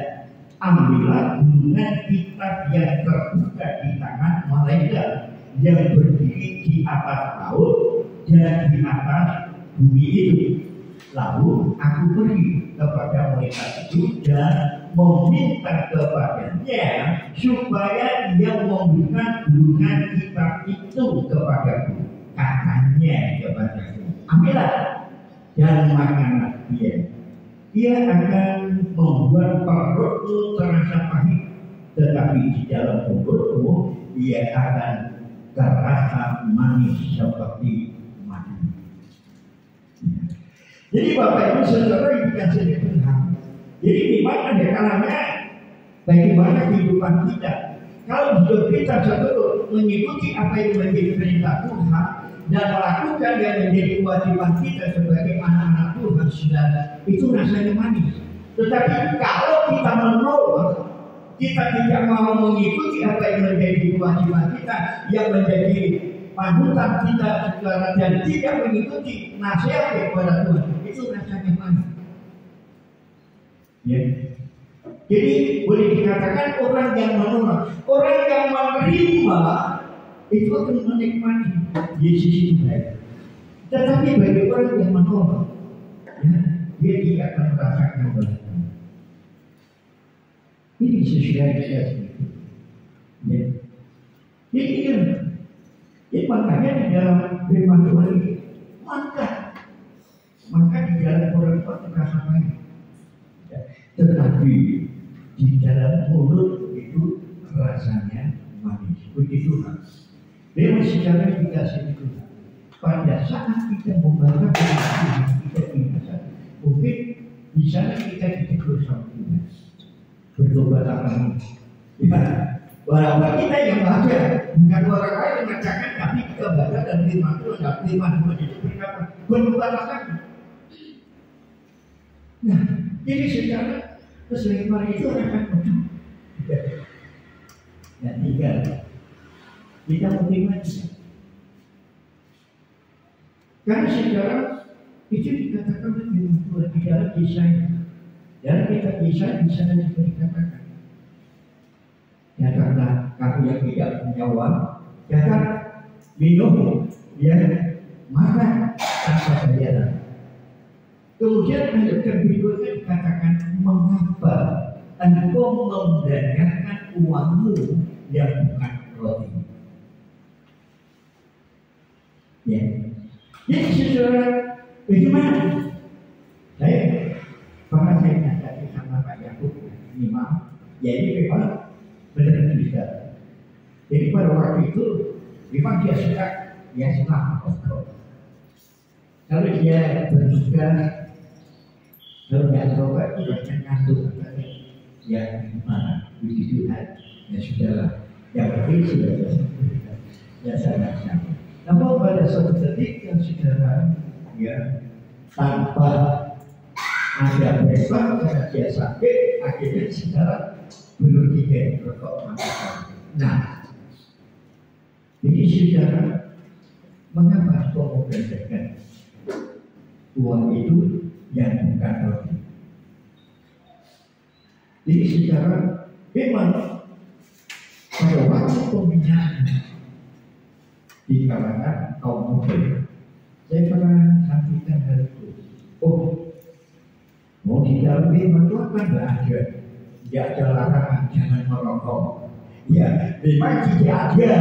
ambillah gunungan kitab yang terbuka di tangan malaikat yang berdiri di atas laut dan di atas bumi itu. Lalu aku pergi kepada malaikat itu dan meminta kepadanya supaya ia membuka gunungan kitab itu kepadaku. Katanya kepadaku, ambillah dan makanlah dia. Ia akan membuat perutmu terasa pahit, tetapi di dalam perutmu ia akan terasa manis seperti madu. Jadi Bapak Ibu Saudara yang dikasihi Tuhan, jadi di mana ada kalanya bagaimana kehidupan kita. Kalau hidup kita satu mengikuti apa yang menjadi perintah Tuhan dan melakukan yang menjadi kewajiban kita sebagai anak-anak Tuhan, saudara, itu rasanya manis. Tetapi kalau kita menolak, kita tidak mau mengikuti apa yang menjadi kewajiban kita, yang menjadi panutan kita, saudara, dan tidak mengikuti nasihat kepada Tuhan, itu rasanya manis. Ya. Jadi boleh dikatakan orang yang menolak, orang yang menerima itu akan menikmati Yesus itu baik. Tetapi bagi orang yang menolak, ya, dia tidak akan merasakan bahagia. Ini sesuai dengan itu. Ya. Jadi makanya di dalam firman Tuhan ini, maka di dalam orang itu terasa baik. Ya. Tetapi di dalam mulut itu rasanya manis. Begitu kan? Memang secara dikasih Tuhan. Pada saat kita membaca Tuhan, kita ingat, mungkin di sana kita ditegur sama Tuhan. Bertobat akan ya. Walaupun kita yang baca, bukan orang lain yang bacakan, tapi kita baca dan firman Tuhan. Dan firman Tuhan itu berkata, berubah. Nah, jadi secara keseimbangan itu akan menang. Dan tinggal kita motivasi. Karena sejarah itu dikatakan oleh Tuhan di dalam desain. Dan kita desain di sana juga dikatakan. Ya karena kamu yang tidak punya uang, jangan minum, ya makan tanpa bayaran. Kemudian lanjutkan berikutnya dikatakan, mengapa engkau membelanjakan uangmu yang bukan roti? Ya, jadi saudara, bagaimana? Saya tadi sama Pak Yakub, ini maaf, jadi memang benar bisa. Jadi pada waktu itu memang dia suka, kalau dia bertugas, kalau nggak coba itu banyak ngantuk, ya gimana? Puji Tuhan, ya sudahlah. Yang penting sudah selesai. Ya sangat. Namun pada suatu detik yang saudara, ya tanpa ada beban karena dia sakit, akhirnya saudara belum tiga rokok makan. Nah, jadi saudara, mengapa kau membelanjakan uang itu yang bukan roti? Jadi secara memang pada waktu pembinaan di kalangan kaum muda, saya pernah sampaikan hal itu. Mau di dalam firman Tuhan kan tidak ada, tidak ada larangan jangan merokok. Ya, memang tidak ada.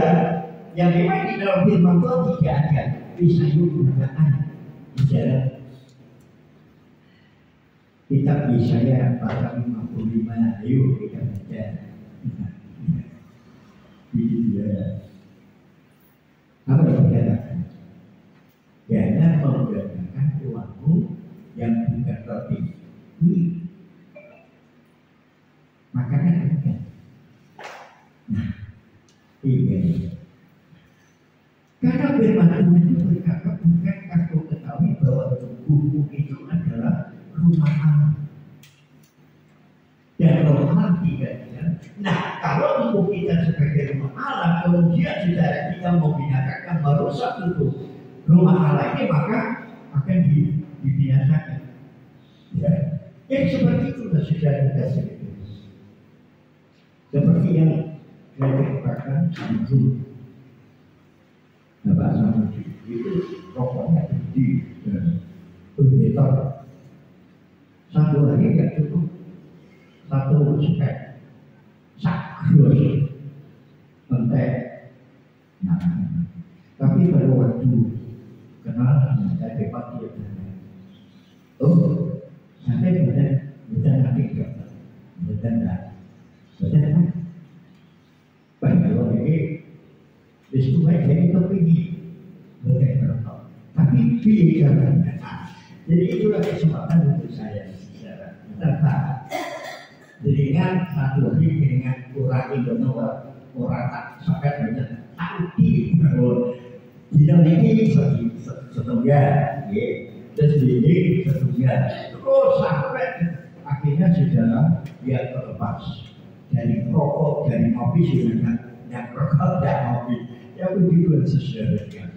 Yang memang di dalam firman Tuhan tidak ada. Bisa gunakan di dalam kitab Yesaya pasal 55. Ayo kita baca. Apa yang dikatakan? Jangan menggunakan uangmu yang bukan roti. Makanan bukan. Nah, ini. Karena firman Tuhan itu berkata, bukankah kau ketahui bahwa tubuhmu itu adalah rumah Allah? Dan rumah Allah tidak. Nah, kalau tubuh kita sebagai rumah Allah, kemudian saudara kita mau binatangkan merusak tubuh rumah Allah ini, maka akan dibinasakan. Ya, seperti itu saudara kita sendiri. Seperti yang saya katakan itu. Bapak sama itu rokoknya di meter. Satu lagi tidak cukup, satu spek sakrus mentek. Nah, tapi pada waktu kenal saya dapat dia sampai betul nanti betul kan? Bahwa ini diskusi jadi kepingin betul berapa, tapi pilih jadi itulah kesempatan untuk saya secara jadi kan satu hari dengan orang Indonesia orang tak sampai banyak arti bahwa bidang ini setengah, terus ini setengah, terus sampai akhirnya saudara dia terlepas dari rokok, dari kopi sudah yang rokok dan kopi, ya begitu saudara.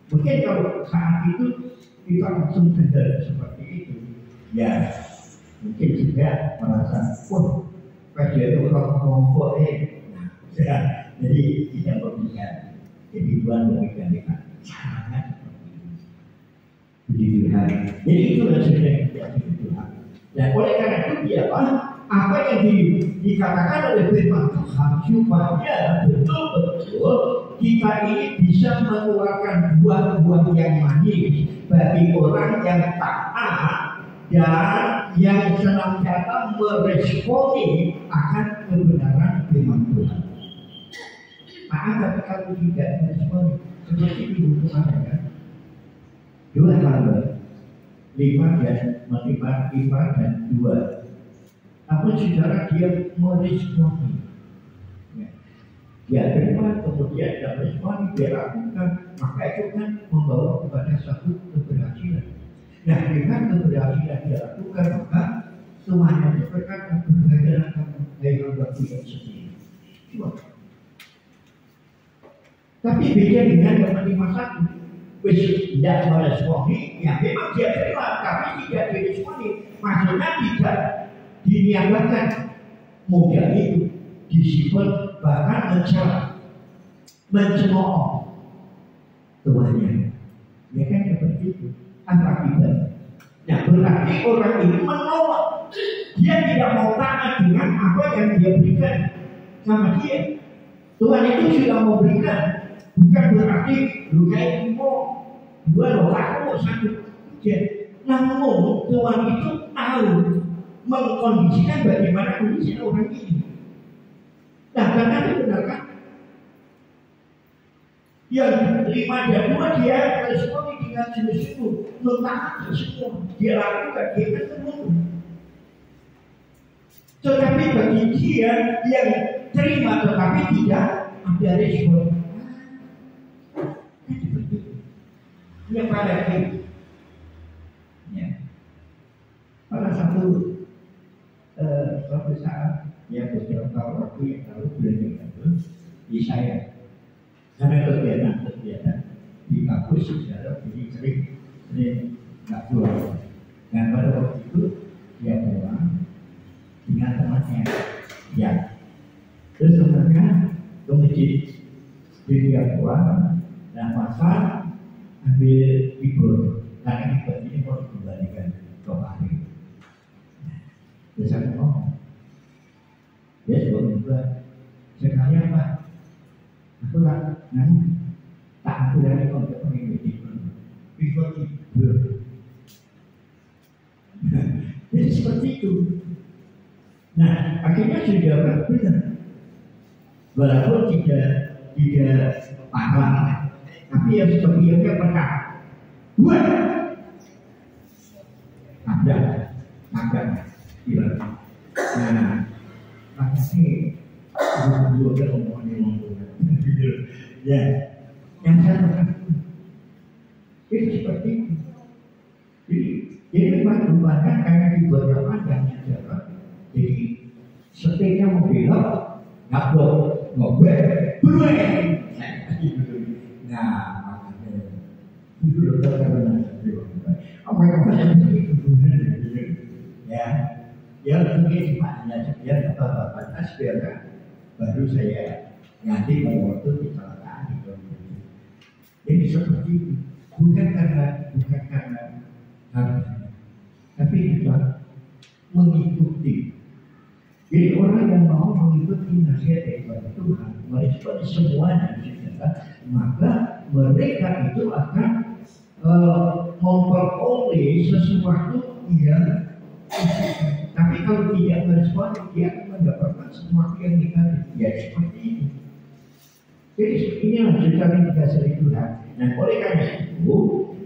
Mungkin kalau saat itu kita langsung sadar seperti itu, ya mungkin juga merasa, pada itu orang ngomong nah, jadi tidak memberikan, jadi Tuhan memberikan kita sangat puji Tuhan. Jadi itulah sudah kita puji Tuhan. Dan oleh karena itu dia apa yang dikatakan oleh firman Tuhan supaya betul-betul kita ini bisa mengeluarkan buah-buah yang manis bagi orang yang taat dan yang senantiasa meresponi akan kebenaran firman Tuhan. Tapi kalau tidak meresponi seperti ibu kemarin kan, 2 hamba 5 dan 5 dan 2. Apa saudara dia meresponi? Ya. dia terima, kemudian dia respon, dia lakukan, maka itu kan membawa kepada satu keberhasilan. Nah, dengan keberhasilan dia lakukan, maka semuanya itu berkata keberhasilan kamu dari hamba Tuhan sendiri. Cuma. Tapi beda dengan penerima satu, tidak meresponi, ya memang dia terima, tapi tidak diresponi. Maksudnya tidak diniagakan, mudah itu disebut bahkan mencemooh tuannya, ya kan seperti itu. Apa akibatnya? Nah, berarti orang itu menolak, dia tidak mau taat dengan apa yang dia berikan sama dia. Tuhan itu sudah memberikan, bukan berarti lu kayak mau dua lo aku satu aja. Namun Tuhan itu tahu mengkondisikan bagaimana kondisi orang ini. Nah, karena itu benar kan? Yang 5 dan 2 dia responi dengan sungguh-sungguh, mentaati semua, dia lakukan, dia ketemu. Tetapi bagi dia yang terima tetapi tidak ada respon. Yang pada itu, ya, pada satu saat yang beberapa waktu yang lalu belajar itu di saya, karena kegiatan di kampus sejarah jadi sering nggak keluar. Dan pada waktu itu dia pulang dengan temannya, ya, terus temannya ke masjid, dia pulang dan masak ambil libur, karena libur ini mau dikembalikan ke hari. Terus saya ngomong, dia sebut juga, sekalian Pak, aku tak aku dari untuk mengikuti libur. Jadi seperti itu. Nah, akhirnya sudah benar, walaupun tidak parah, tapi yang seperti yang pernah buat ada bilang, nah makasih dua omongan ya yang saya pernah itu seperti itu. Jadi memang bukan karena di beberapa panjangnya adalah jadi setirnya mau belok nggak boleh nah makanya itu apa yang ya ya mungkin hanya sekian batas biar baru saya nanti waktu kecelakaan itu. Jadi seperti itu, bukan karena harus, tapi juga mengikuti. Jadi orang yang mau mengikuti nasihat daripada Tuhan, merespon semuanya, maka mereka itu akan memperoleh sesuatu yang tapi kalau tidak merespon, dia akan mendapatkan sesuatu yang negatif. Ya seperti itu. Jadi inilah cerita dari Tuhan. Nah, oleh karena itu,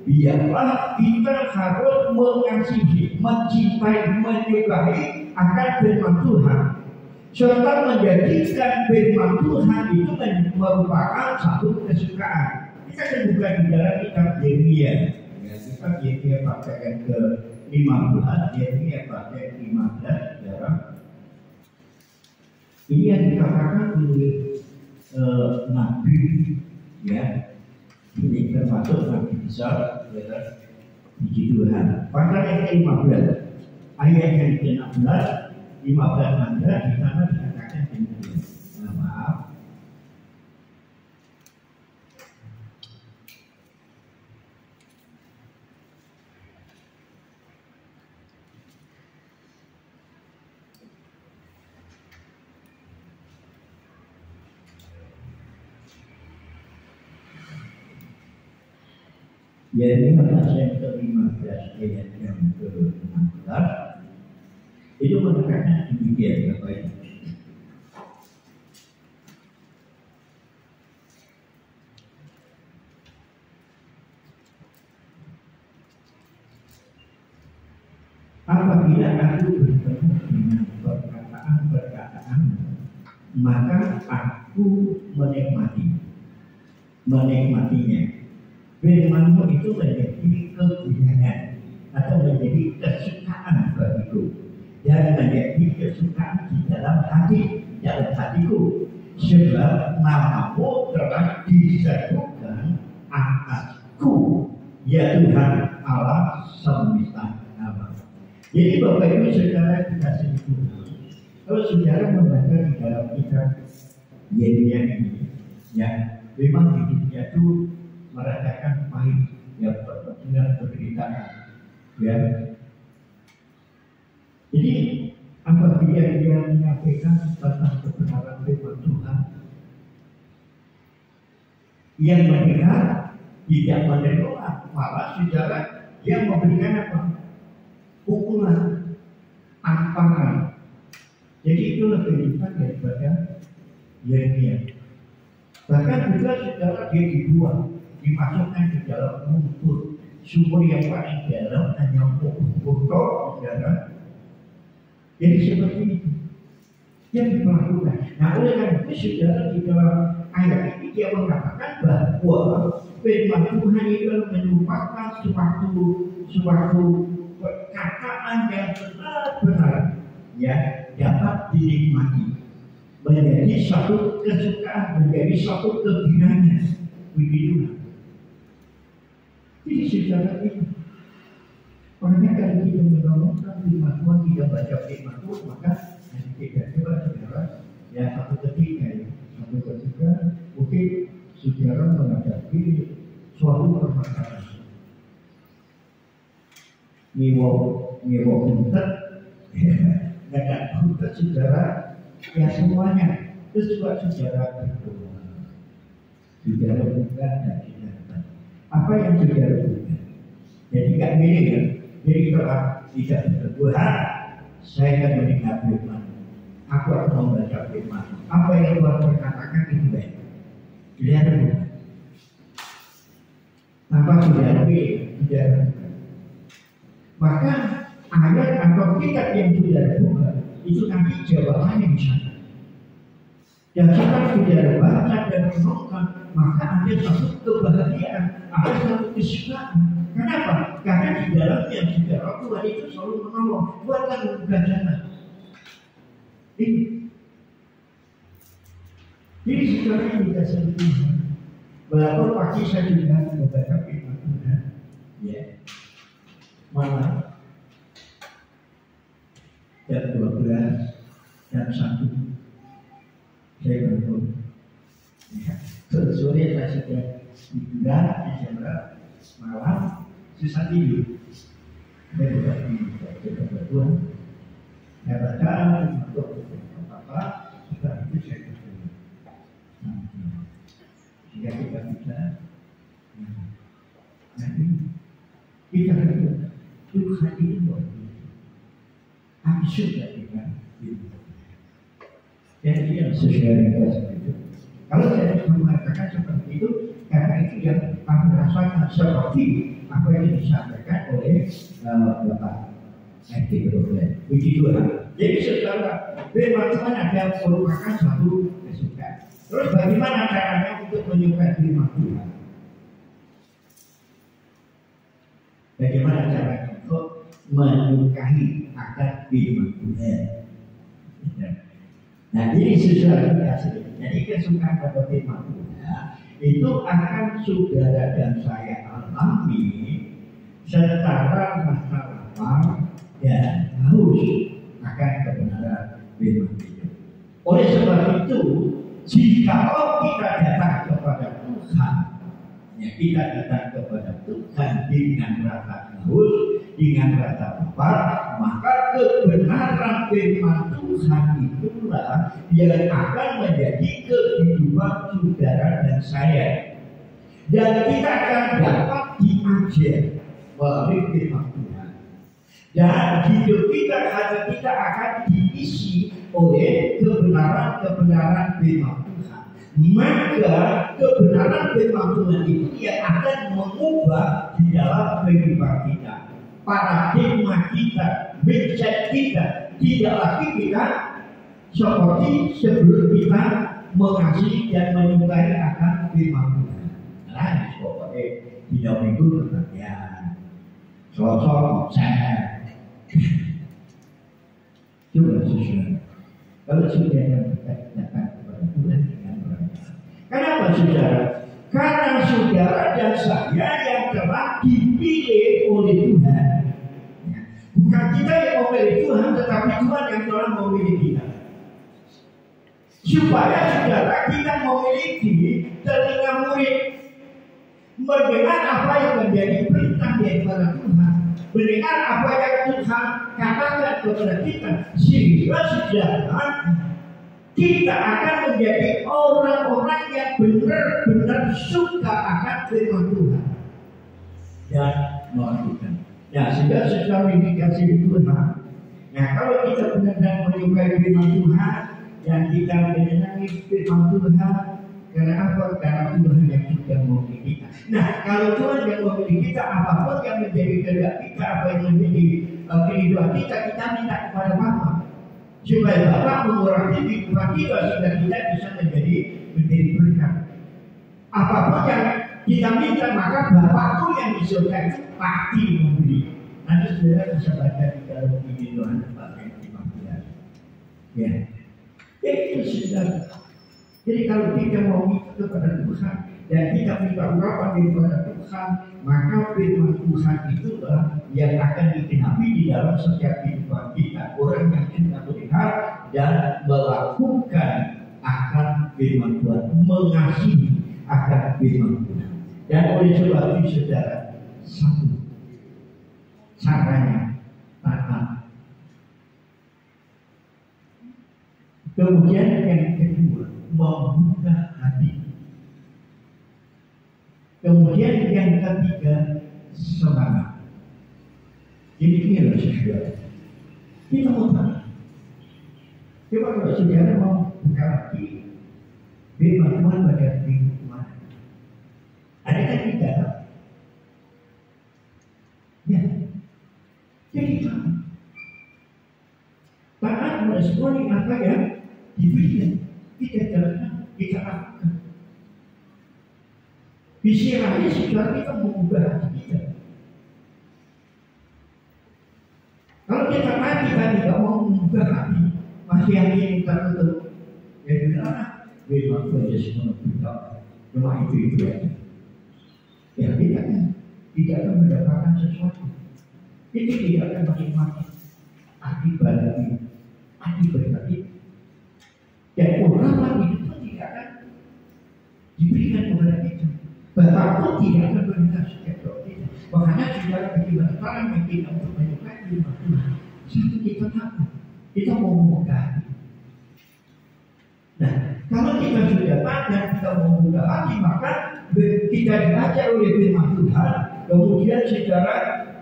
biarlah kita harus mengasihi, mencintai, menyukai akan firman Tuhan, serta menjadikan firman Tuhan itu merupakan satu kesukaan. Kita kan bukan di dalam kitab Yeremia. Ya, kitab Yeremia bagian ke-15, Yeremia bagian 15, ya. Ini yang dikatakan oleh Nabi, ya, ini termasuk Nabi besar, ya, puji Tuhan. Pasal yang ke-15, ayat yang ke-16, 15 di sana dikatakan demikian. Maaf. Jadi pasal yang ke-15 ayat yang ke-16 itu mengatakan demikian, Bapak Ibu. Apabila aku bertemu dengan perkataan-perkataan, maka aku menikmatinya. Firman-Mu itu menjadi kegunaan atau menjadi kesukaan bagiku dan menjadi kesukaan di dalam hatiku. Sebab nama-Mu telah disatukan atasku, ya Tuhan Allah semesta alam. Jadi Bapak Ibu Saudara dikasih Tuhan, kalau saudara membaca di dalam kitab Yeremia ini, ya memang hidupnya itu merasakan pahit, ya dengan penderitaan, ya. Jadi apabila dia menyampaikan tentang kebenaran firman Tuhan, yang mendengar tidak menerima, malah saudara yang memberikan apa? Pukulan, tamparan. Jadi itulah kehidupan daripada Yeremia. Bahkan juga saudara dia dibuang, dimasukkan ke dalam sumur yang paling dalam hanya untuk botol, saudara. Jadi seperti itu yang dilakukan. Nah, oleh karena itu saudara di dalam ayat ini dia mengatakan bahwa firman Tuhan itu merupakan suatu perkataan yang benar-benar ya dapat dinikmati, menjadi suatu kesukaan, menjadi suatu kegembiraan. Begitu. Jadi saudara ini, makanya kalau kita menolongkan firman Tuhan, tidak baca firman Tuhan, maka nanti kita coba saudara ya satu ketika mungkin saudara menghadapi suatu permasalahan. Nyewa buntet, nggak buntet saudara, ya semuanya. Terus juga saudara berdoa, saudara buka dan tidak. Apa yang saudara buka? Jadi nggak milih ya. Jadi kalau tidak berdoa, saya akan mendengar firman. Aku akan membaca firman. Apa yang Tuhan berkatakan itu baik. Saudara buka. Tanpa saudara pilih, saudara buka. Maka ayat atau kitab yang sudah buka itu nanti jawabannya di sana. Dan setelah sudah baca dan menonton, maka ada satu kebahagiaan, ada satu kesukaan. Kenapa? Karena di dalamnya saudara Tuhan itu selalu menolong, bukan membuka jalan. Ini. Jadi saudara yang dikasih Tuhan, walaupun pagi saya juga membaca firman Tuhan, ya. Malam jam 12 jam 1 saya bangun ya, sore saya sudah tidur di jam malam susah tidur. Saya buka Tuhan, saya baca untuk apa setelah itu saya berdoa. Jika kita bisa nanti kita berdoa Tuhan itu luar biasa. Aku suka dengan itu. Jadi yang sesuai seperti itu. Kalau saya mengatakan seperti itu, karena itu yang aku rasakan seperti apa yang disampaikan oleh Bapak Edi Problem. Begitu lah. Jadi setelah firman Tuhan ada merupakan satu kesukaan. Terus bagaimana caranya untuk menyukai firman Tuhan? Bagaimana caranya untuk menyukai akan firman Tuhan? Nah, ini sesuatu yang asli. Jadi kesukaan pada firman Tuhan itu akan saudara dan saya alami secara masa dan haus akan kebenaran firman Tuhan. Oleh sebab itu, jika kita datang kepada Tuhan, ya kita datang kepada Tuhan dengan rasa haus, dengan rasa lapar, maka kebenaran firman Tuhan itulah yang akan menjadi kehidupan saudara dan saya. Dan kita akan dapat diajar melalui firman Tuhan. Dan hidup kita akan diisi oleh kebenaran-kebenaran firman Tuhan. Maka kebenaran firman Tuhan itu yang akan mengubah di dalam kehidupan kita. Paradigma kita, mindset kita, tidak lagi kita seperti sebelum kita mengasihi dan menyukai akan firman Tuhan. Nah, pokoknya di minggu perhatian, Selasa konser. Coba saudara, kalau saudara datang kepada Tuhan dengan berangkat. Kenapa saudara? Karena saudara dan saya yang telah dipilih oleh Tuhan. Bukan kita yang memilih Tuhan, tetapi Tuhan yang telah memilih kita. Supaya saudara kita memiliki telinga murid, mendengar apa yang menjadi perintah daripada Tuhan, mendengar apa yang Tuhan katakan kepada kita, sehingga saudara kita akan menjadi orang-orang yang benar-benar suka akan firman Tuhan dan melakukan. Nah, sehingga secara indikasi Tuhan. Nah, kalau kita benar-benar menyukai firman Tuhan dan kita menyenangi firman Tuhan, karena apa? Karena Tuhan yang sudah memilih kita. Nah, kalau Tuhan yang memilih kita, apapun yang menjadi kehendak kita, apa yang menjadi kehidupan kita, kita minta kepada Bapa supaya Bapa mengurangi kehidupan kita sehingga kita bisa menjadi berkat. Apapun yang kita minta, maka Bapakku yang di surga itu pasti memberi. Nanti saudara bisa baca di dalam Injil Yohanes 4:15. Ya, itu saudara. Jadi kalau kita mau minta kepada Tuhan dan kita minta urapan daripada Tuhan, maka firman Tuhan itulah yang akan digenapi di dalam setiap kehidupan kita. Orang yang sudah melihat dan melakukan akan firman Tuhan, mengasihi akan firman Tuhan. Dan oleh sebab itu saudara, satu caranya taat. Kemudian yang kedua, membuka hati. Kemudian yang ketiga, semangat. Jadi ini adalah saudara. Kita mau tahu. Coba kalau saudara mau buka hati, firman Tuhan pada minggu kemarin. Adakah tidak? Ya. Jadi taat meresponi apa yang diberikan. Kita jalankan, kita lakukan. Istilahnya saudara kita mengubah hati kita. Kalau kita tidak mau mengubah hati, masih yakin tertutup. Ya benar, memang saja semua kita cuma itu ya. Ya kita kan tidak akan mendapatkan sesuatu. Itu tidak akan menikmati akibat itu. Dan orang itu pun tidak akan diberikan kepada kita. Bapakku tidak akan berikan setiap doa kita. Makanya saudara bagaimana cara yang kita untuk menyukai firman Tuhan. Satu, kita takut, kita mau membuka hati. Nah, kalau kita sudah taat dan kita mau membuka hati, maka kita diajar oleh firman Tuhan. Kemudian saudara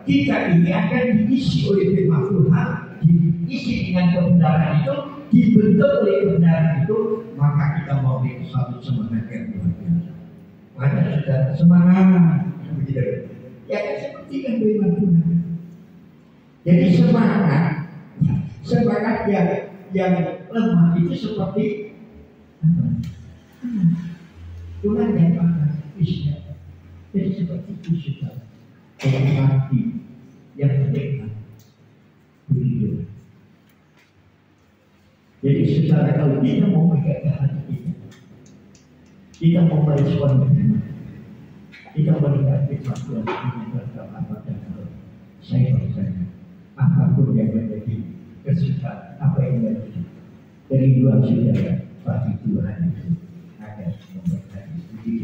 kita ini akan diisi oleh firman Tuhan, diisi dengan kebenaran itu, dibentuk oleh kebenaran itu, maka kita mau memiliki satu semangat yang luar biasa. Maka sudah semangat, ya kan seperti kan firman Tuhan. Jadi semangat yang lemah itu seperti Tuhan yang panas, bisa. Jadi seperti itu sudah hati yang mendekat begitu. Jadi secara kalau kita mau menjaga hati kita mau merespon dengan kita melihat Tuhan ini berkata dan saya percaya apapun yang menjadi kesukaan, apa yang menjadi kerinduan saudara pasti Tuhan itu akan memberkati. Puji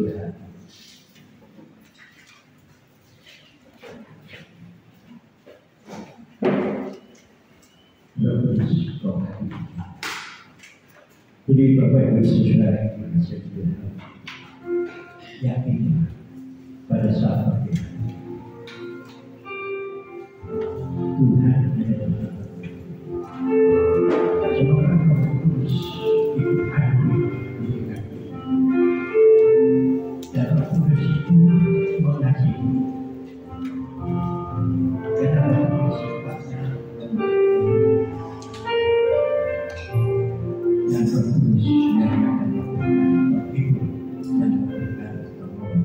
Tuhan. Jadi Bapak Ibu Saudara yang berkasih Tuhan, yakin pada saat itu Tuhan adalah seorang pengurus hidup hati dan pengurus itu mengasihi karena sifatnya dan pengurus yang akan memberikan ibu dan memberikan kemohon.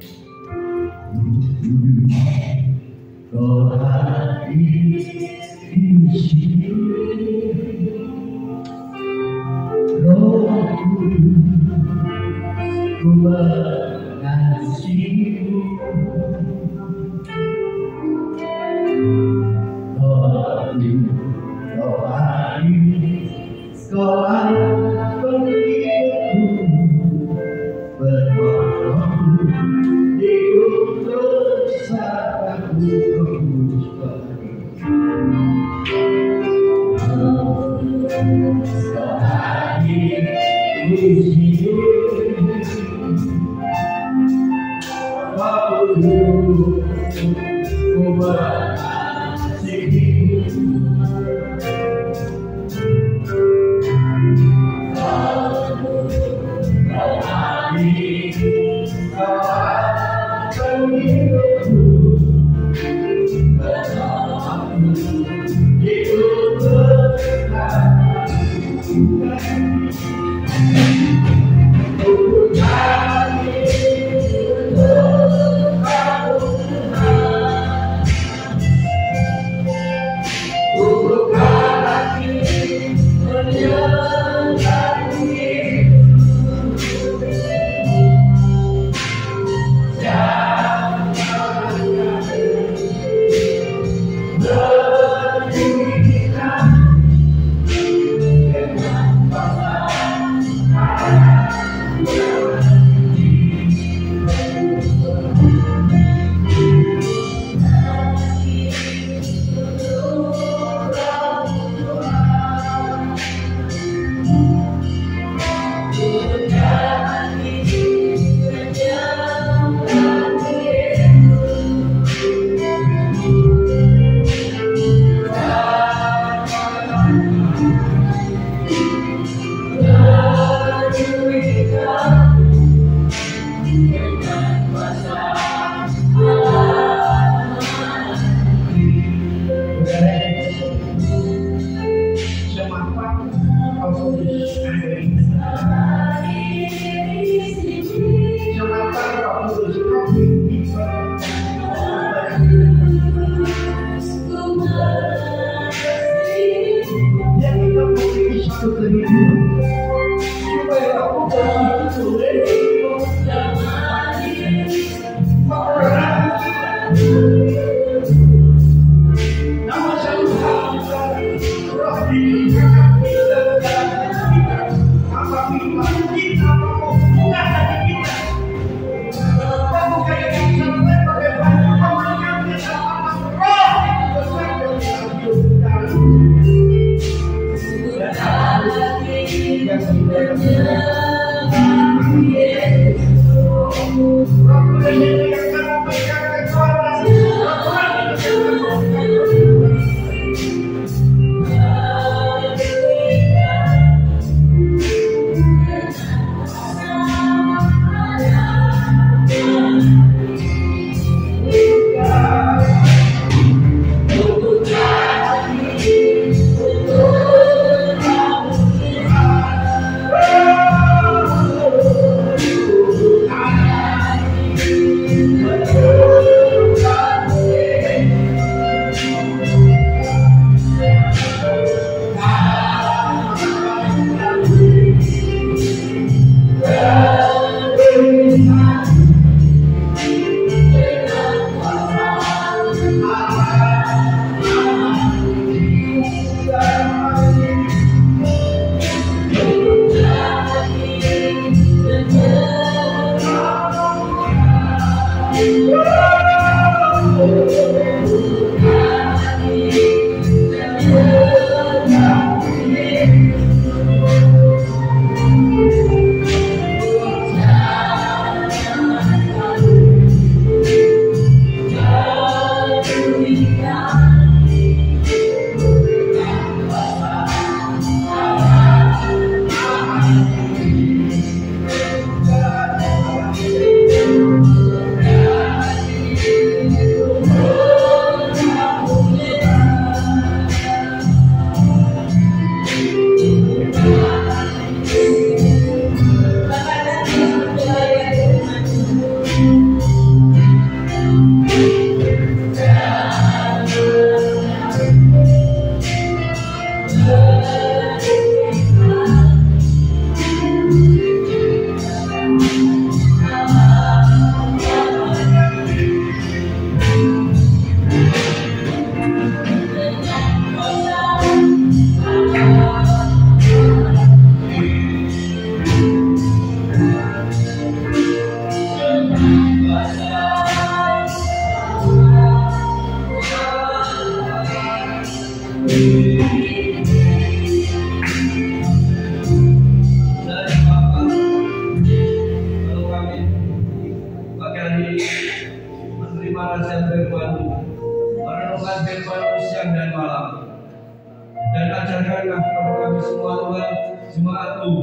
kami semua Tuhan, jemaat-Mu,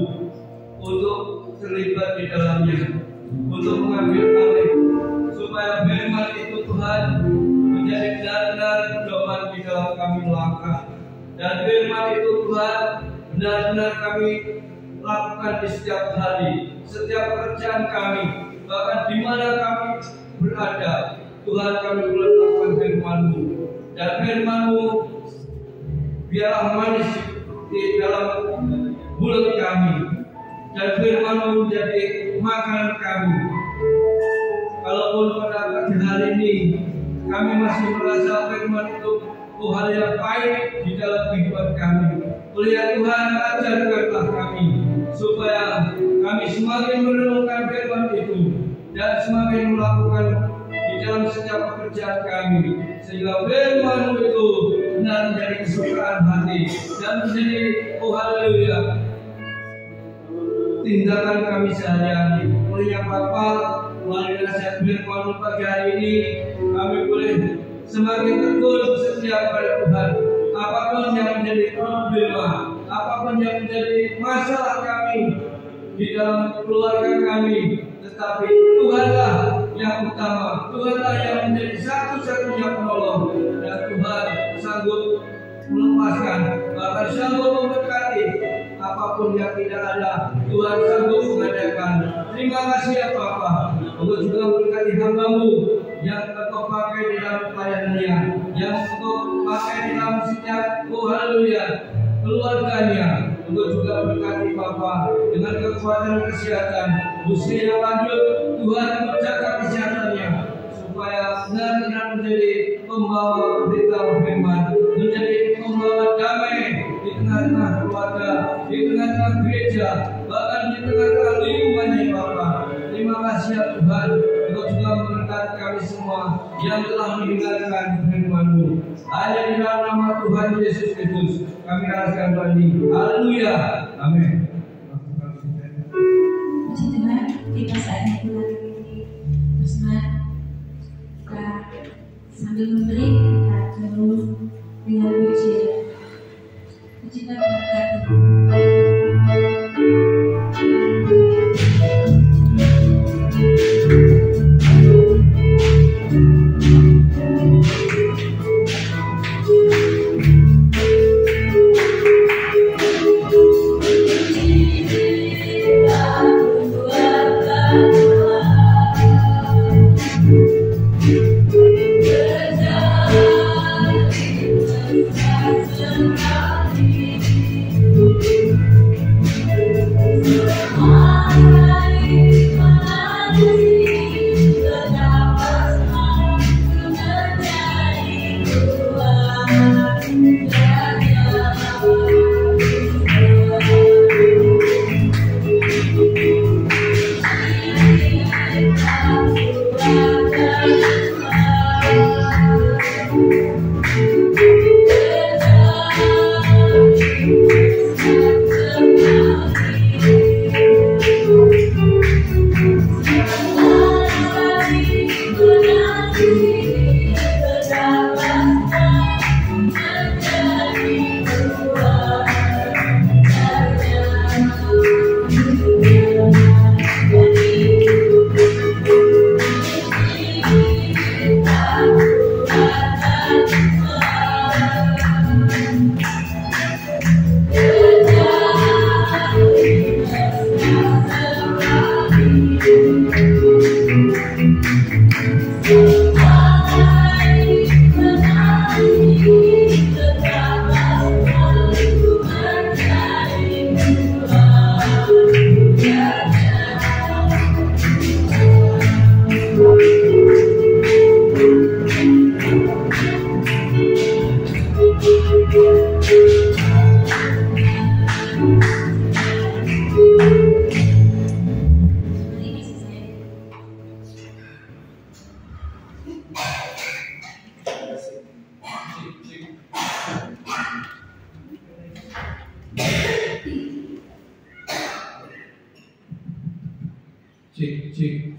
untuk terlibat di dalamnya, untuk mengambil alih, supaya firman itu Tuhan menjadi benar-benar pedoman di dalam kami melangkah, dan firman itu Tuhan benar-benar kami lakukan di setiap hari, setiap pekerjaan kami, bahkan di mana kami berada. Tuhan, kami melakukan firman-Mu, dan firman-Mu biarlah manis di dalam mulut kami, dan firman-Mu menjadi makanan kami. Kalaupun pada pagi hari ini kami masih merasa firman itu hal yang pahit di dalam kehidupan kami, oleh Tuhan ajarkanlah kami supaya kami semakin merenungkan firman itu dan semakin melakukan di dalam setiap pekerjaan kami, sehingga firman itu benar menjadi kesukaan hati dan menjadi haleluya tindakan kami sehari-hari. Oleh Bapa, melalui nasihat firman pagi hari ini kami boleh semakin tekun setia pada Tuhan. Apapun yang menjadi problema, apapun yang menjadi masalah kami di dalam keluarga kami, tetapi Tuhanlah yang utama, Tuhanlah yang menjadi satu-satunya penolong, dan Tuhan sanggup melepaskan, bahkan sanggup memberkati. Apapun yang tidak ada, Tuhan sanggup mengadakan. Terima kasih ya Bapa, untuk juga memberkati hamba-Mu yang Engkau pakai di dalam pelayanannya, yang Engkau pakai di dalam setiap haleluya keluarganya, untuk juga berkati Bapa dengan kekuatan kesehatan usia yang lanjut. Tuhan menjaga kesehatannya supaya benar-benar menjadi pembawa berita firman, menjadi pembawa damai di tengah-tengah keluarga, di tengah-tengah gereja, bahkan di tengah-tengah lingkungannya Bapa. Terima kasih ya Tuhan, Engkau juga memberkati kami semua yang telah mendengarkan firman-Mu. Hanya di dalam nama Tuhan Yesus Kristus kami rasakan Tuhan. Haleluya. Amin. Puji Tuhan, tiba saatnya kita bersama kita sambil memberi kita terus dengan pujian. Puji Tuhan memberkati.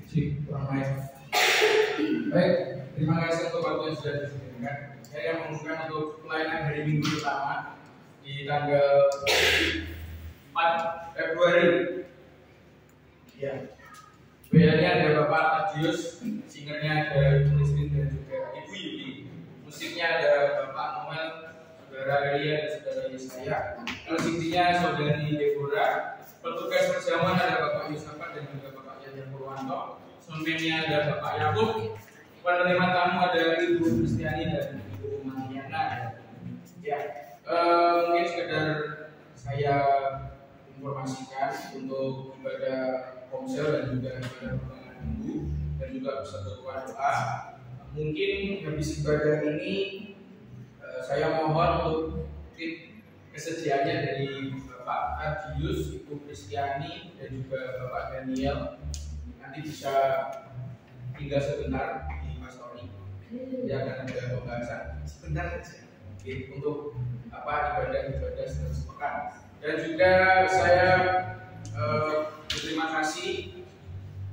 Cik, kurang baik. Baik, terima kasih untuk waktu yang sudah disediakan. Saya yang mengumumkan untuk pelayanan hari Minggu pertama di tanggal 4 Februari. Ya. Band-nya ada Bapak Tadius, singernya ada Ibu Christine dan juga Ibu Yudi. Musiknya ada Bapak Noel, Saudara Elia dan Saudara Yesaya. LCD-nya Saudari Deborah. Petugas perjamuan ada Bapak Yusafat dan juga Bapak Yahya Purwanto. Soundman-nya ada Bapak Yakub. Penerima tamu ada Ibu Kristiani dan Ibu Mariana. Ya, mungkin sekedar saya informasikan untuk ibadah komsel dan juga ibadah pertengahan minggu dan juga persekutuan doa. Mungkin habis ibadah ini saya mohon untuk kesediaannya dari Bapak Adius, Ibu Kristiani dan juga Bapak Daniel nanti bisa tinggal sebentar di pastori. Ya akan ada pembahasan sebentar saja untuk ibadah-ibadah sepekan. Dan juga saya berterima kasih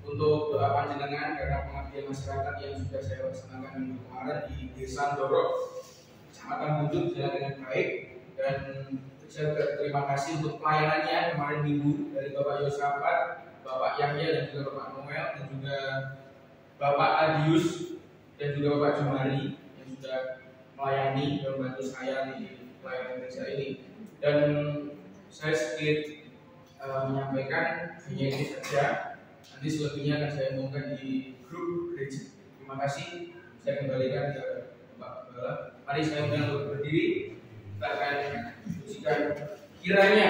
untuk doa panjenengan karena pengabdian masyarakat yang sudah saya laksanakan minggu kemarin di Desa Dorok, Kecamatan Bundut jalan dengan baik. Dan saya berterima kasih untuk pelayanannya kemarin minggu dari Bapak Yosafat, Bapak Yahya dan juga Bapak Noel dan juga Bapak Adius dan juga Bapak Jumari yang sudah melayani dan membantu saya di pelayanan gereja ini. Dan saya sedikit menyampaikan hanya ini saja. Nanti selebihnya akan saya umumkan di grup gereja. Terima kasih. Saya kembalikan ke Pak Gembala. Mari saya undang untuk berdiri. Kita akan diskusikan kiranya.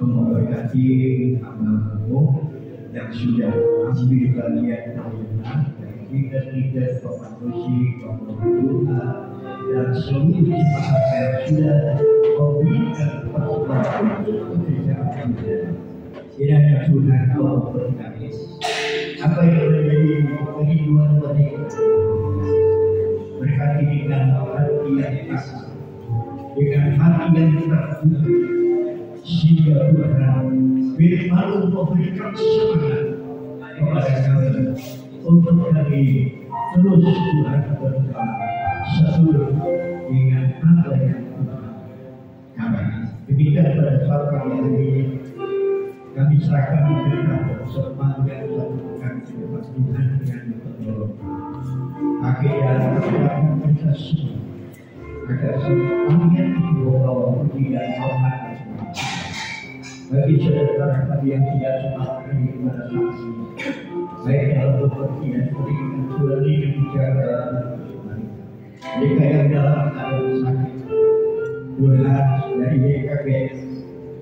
Memberkati amal-amal yang sudah ambil bagian pelayanan dari leader-leader Bapak Musik, Bapak Doa dan seluruh jemaat yang sudah memberikan persembahan untuk pekerjaan kita. Kiranya Tuhan Allah berkati apa yang menjadi kerinduan mereka, berkati dengan hati yang kasih, dengan hati yang terbuka. Sehingga Tuhan firman memberikan semangat kepada kami untuk kami terus Tuhan berdoa sesuai dengan apa yang Tuhan kami. Demikian pada saat kami ini kami serahkan kita semangat dan lakukan firman Tuhan dengan penolong. Akhirnya kita semua agar semuanya dibawa puji dan hormat. Bagi saudara kami yang tidak sempat beri kepada saksi, baik dalam bepergian berikan sulani dan bicara mereka yang dalam keadaan sakit, Tuhan dari YKB,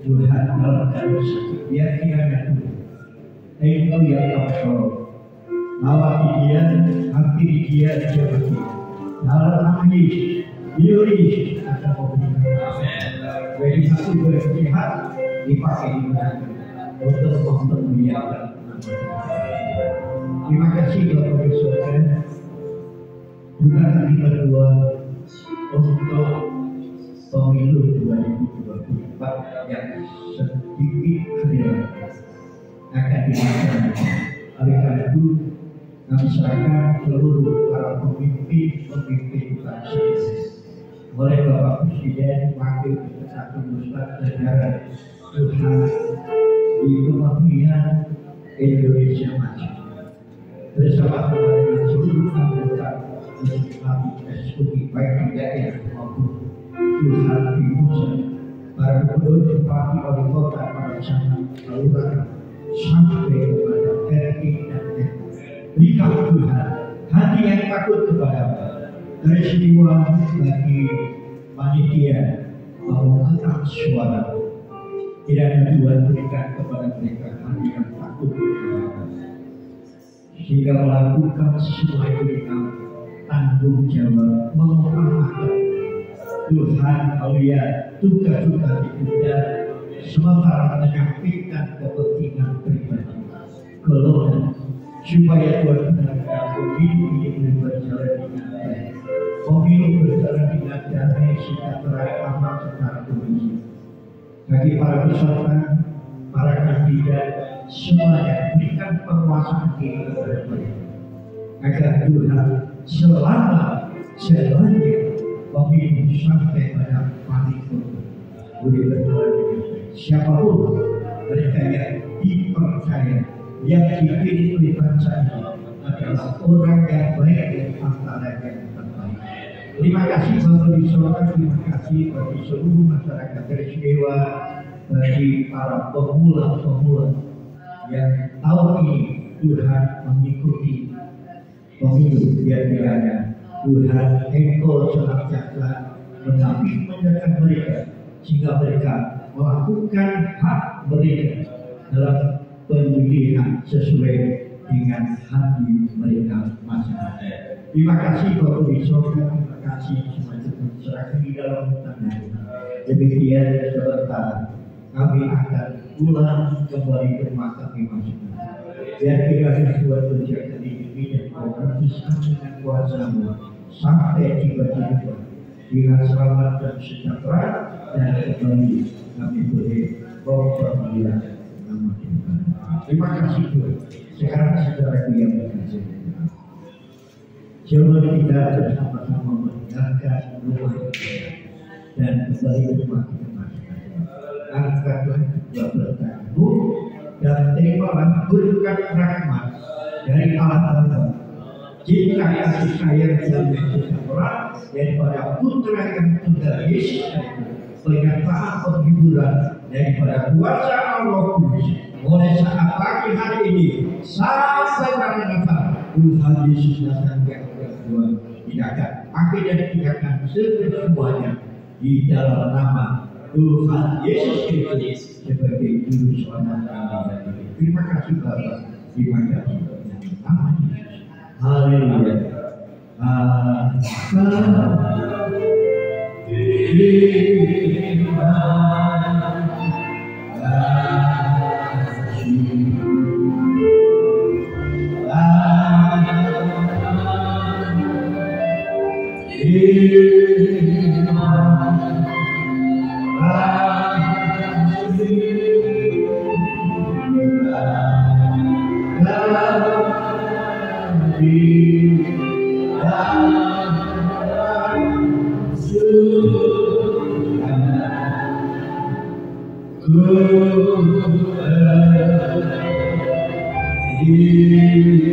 Tuhan dalam keadaan sakit, biar kiranya Tuhan Engkau yang tolong awaki dia, hampiri dia, jawab dia dalam Yesus, akan memberikan. Jadi satu bersehat dipakai untuk mempermuliakan. Terima kasih Bapak Ibu Saudara. Bukan hari kedua untuk pemilu 2024 yang sedikit hari akan dilaksanakan. Oleh karena itu, kami serahkan seluruh para pemimpin bangsa oleh Bapak Presiden, Wakil Ketua Pusat Negara Tuhan di Kementerian Indonesia Maju bersama dengan seluruh anggota legislatif eksekutif baik di daerah maupun Tuhan di pusat, para gubernur, bupati, wali kota, para camat, kelurahan sampai kepada RT dan RW. Berikan Tuhan hati yang takut kepada-Mu. Peristiwa bagi panitia mengangkat suara, kiranya Tuhan berikan kepada mereka hati yang takut kepada-Mu, sehingga melakukan semua yang tanggung jawab mengutamakan Tuhan melihat tugas-tugas ditunda sementara menyampaikan kepentingan pribadi golongan, supaya Tuhan benar-benar pemilu ini berjalan dengan baik. Pemilu berjalan dengan damai, sejahtera, aman, secara kondusif. Bagi para peserta, para kandidat, semuanya berikan penguasaan diri kepada mereka, agar Tuhan selamanya pemilu sampai pada paripurna boleh berjalan dengan baik. Siapapun mereka yang dipercaya, yang dipilih oleh bangsa ini adalah orang yang baik dari antara yang terbaik. Terima kasih Bapak Ibu Saudara, terima kasih bagi seluruh masyarakat teristimewa, bagi para pemula-pemula yang tahun ini Tuhan mengikuti pemilu. Biar-biarnya Tuhan Engkau senantiasa mendampingi mereka sehingga mereka melakukan hak mereka dalam pemilihan sesuai dengan hati mereka masing-masing. Terima kasih Bapak Ibu Saudara, terima kasih semuanya serahkan di dalam tangan. Demikian sebentar kami akan pulang kembali ke rumah kami masing-masing. Biar kiranya Tuhan berjaga di diri dan memperhatikan dengan kuasa-Mu sampai tiba-tiba dengan selamat dan sejahtera, dan kembali kami boleh mempermuliakan nama Tuhan. Terima kasih Tuhan. Sekarang saudaraku yang berkasih, coba kita bersama-sama meninggalkan rumah dan kembali ke rumah kita masing-masing. Angkatlah kedua belah tanganmu dan terimalah berkat rahmat dari Allah Bapa, cinta kasih sayang dan sejahtera daripada Putra yang tunggal Yesus Kristus, penyertaan penghiburan daripada kuasa Allah Kudus, mulai saat pagi hari ini sampai Maranatha. Tuhan Yesus datang yang kedua, tidak akan akhir dan tidak akan semuanya di dalam nama Tuhan Yesus Kristus sebagai Juru Selamat kami. Terima kasih Bapa, terima kasih nama Yesus. Haleluya. Good.